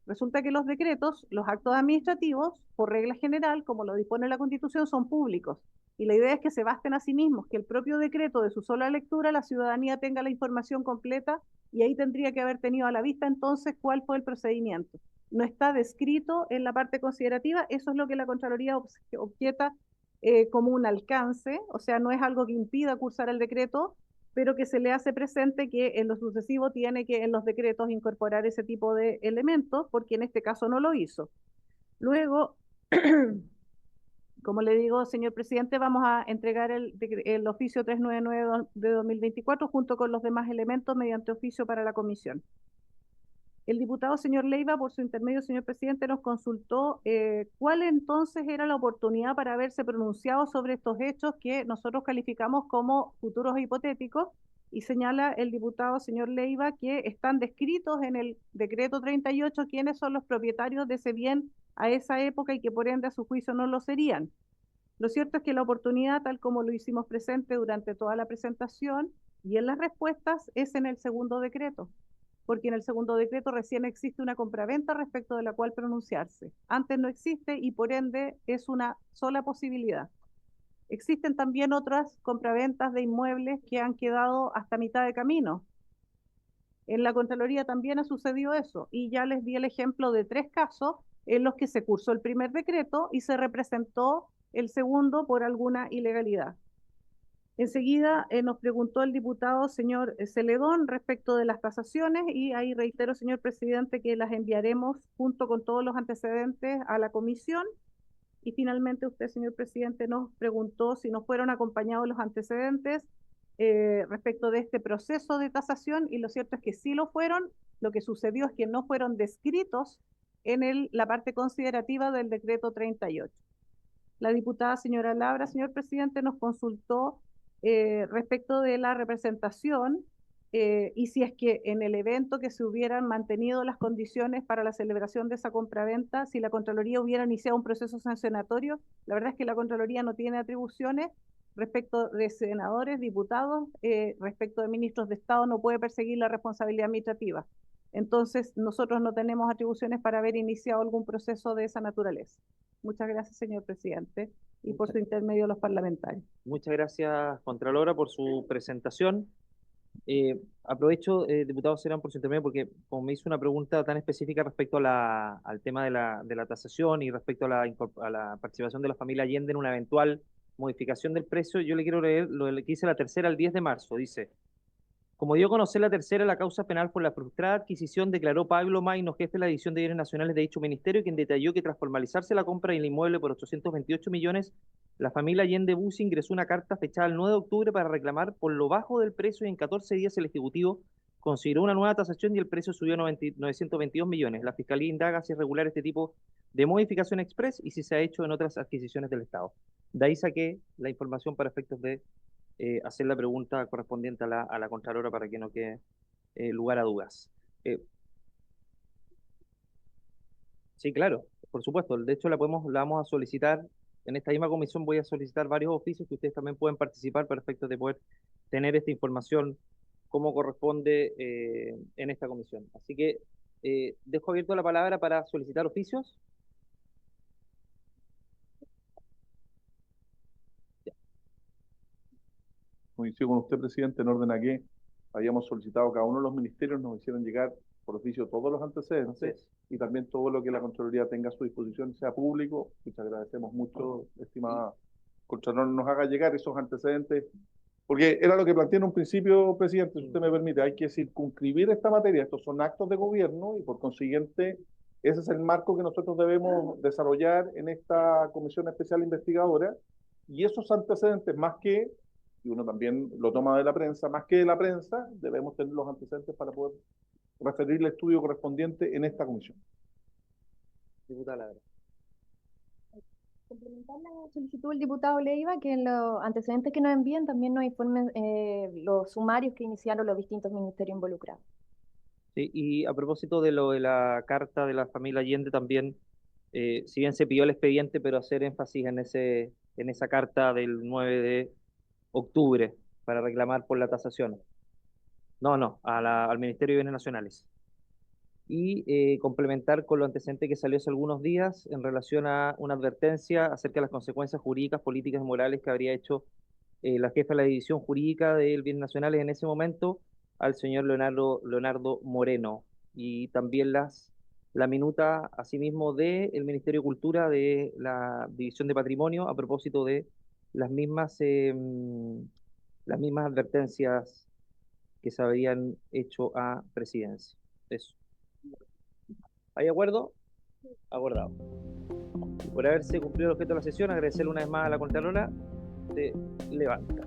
Resulta que los decretos, los actos administrativos, por regla general, como lo dispone la Constitución, son públicos. Y la idea es que se basten a sí mismos, que el propio decreto de su sola lectura, la ciudadanía tenga la información completa, y ahí tendría que haber tenido a la vista entonces cuál fue el procedimiento. No está descrito en la parte considerativa, eso es lo que la Contraloría objeta como un alcance, o sea, no es algo que impida cursar el decreto, pero que se le hace presente que en lo sucesivo tiene que en los decretos incorporar ese tipo de elementos, porque en este caso no lo hizo. Luego, como le digo, señor presidente, vamos a entregar el oficio 399 de 2024 junto con los demás elementos mediante oficio para la comisión. El diputado señor Leiva, por su intermedio, señor presidente, nos consultó cuál entonces era la oportunidad para haberse pronunciado sobre estos hechos que nosotros calificamos como futuros hipotéticos, y señala el diputado señor Leiva que están descritos en el decreto 38 quiénes son los propietarios de ese bien a esa época y que por ende a su juicio no lo serían. Lo cierto es que la oportunidad, tal como lo hicimos presente durante toda la presentación y en las respuestas, es en el segundo decreto, porque en el segundo decreto recién existe una compraventa respecto de la cual pronunciarse. Antes no existe y por ende es una sola posibilidad. Existen también otras compraventas de inmuebles que han quedado hasta mitad de camino. En la Contraloría también ha sucedido eso y ya les di el ejemplo de 3 casos en los que se cursó el primer decreto y se representó el segundo por alguna ilegalidad. Enseguida nos preguntó el diputado señor Celedón respecto de las tasaciones y ahí reitero, señor presidente, que las enviaremos junto con todos los antecedentes a la comisión. Y finalmente usted, señor presidente, nos preguntó si nos fueron acompañados los antecedentes respecto de este proceso de tasación y lo cierto es que sí lo fueron. Lo que sucedió es que no fueron descritos en la parte considerativa del decreto 38. La diputada señora Labra, señor presidente, nos consultó respecto de la representación y si es que en el evento que se hubieran mantenido las condiciones para la celebración de esa compraventa, si la Contraloría hubiera iniciado un proceso sancionatorio. La verdad es que la Contraloría no tiene atribuciones respecto de senadores, diputados, respecto de ministros de Estado no puede perseguir la responsabilidad administrativa. Entonces, nosotros no tenemos atribuciones para haber iniciado algún proceso de esa naturaleza. Muchas gracias, señor presidente, y por su intermedio los parlamentarios. Muchas gracias, Contralora, por su presentación. Aprovecho, diputado Serán, por su intermedio, porque como me hizo una pregunta tan específica respecto a al tema de la tasación y respecto a la participación de la familia Allende en una eventual modificación del precio, yo le quiero leer lo que dice la tercera al 10 de marzo. Dice: como dio a conocer la tercera, la causa penal por la frustrada adquisición, declaró Pablo Maino, jefe de la División de Bienes Nacionales de dicho ministerio, quien detalló que tras formalizarse la compra del inmueble por 828 millones, la familia Allende Bussi ingresó una carta fechada el 9 de octubre para reclamar por lo bajo del precio y en 14 días el Ejecutivo consideró una nueva tasación y el precio subió a 922 millones. La Fiscalía indaga si es regular este tipo de modificación express y si se ha hecho en otras adquisiciones del Estado. De ahí saqué la información para efectos de hacer la pregunta correspondiente a la Contralora para que no quede lugar a dudas. Sí, claro, por supuesto. De hecho, la vamos a solicitar, en esta misma comisión voy a solicitar varios oficios que ustedes también pueden participar para efectos de poder tener esta información como corresponde en esta comisión. Así que dejo abierto la palabra para solicitar oficios. Coincido con usted, presidente, en orden a que habíamos solicitado cada uno de los ministerios nos hicieron llegar por oficio todos los antecedentes y también todo lo que la Contraloría tenga a su disposición sea público. Muchas agradecemos mucho, estimada Contralora, nos haga llegar esos antecedentes, porque era lo que planteé en un principio, presidente, si usted me permite, hay que circunscribir esta materia, estos son actos de gobierno y por consiguiente ese es el marco que nosotros debemos desarrollar en esta comisión especial investigadora y esos antecedentes más que, y uno también lo toma de la prensa, más que de la prensa, debemos tener los antecedentes para poder referir el estudio correspondiente en esta comisión. Diputada Ladra. Complementar la solicitud del diputado Leiva, que en los antecedentes que nos envíen también nos informen los sumarios que iniciaron los distintos ministerios involucrados. Sí, y a propósito de lo de la carta de la familia Allende también, si bien se pidió el expediente, pero hacer énfasis en esa carta del 9 de octubre para reclamar por la tasación. No, al Ministerio de Bienes Nacionales. Y complementar con lo antecedente que salió hace algunos días en relación a una advertencia acerca de las consecuencias jurídicas, políticas y morales que habría hecho la jefa de la División Jurídica de Bienes Nacionales en ese momento al señor Leonardo Moreno. Y también la minuta, asimismo, del Ministerio de Cultura de la División de Patrimonio a propósito de las mismas advertencias que se habían hecho a Presidencia. Eso. ¿Hay acuerdo? Acordado. Por haberse cumplido el objeto de la sesión, agradecerle una vez más a la Contralora. Se levanta.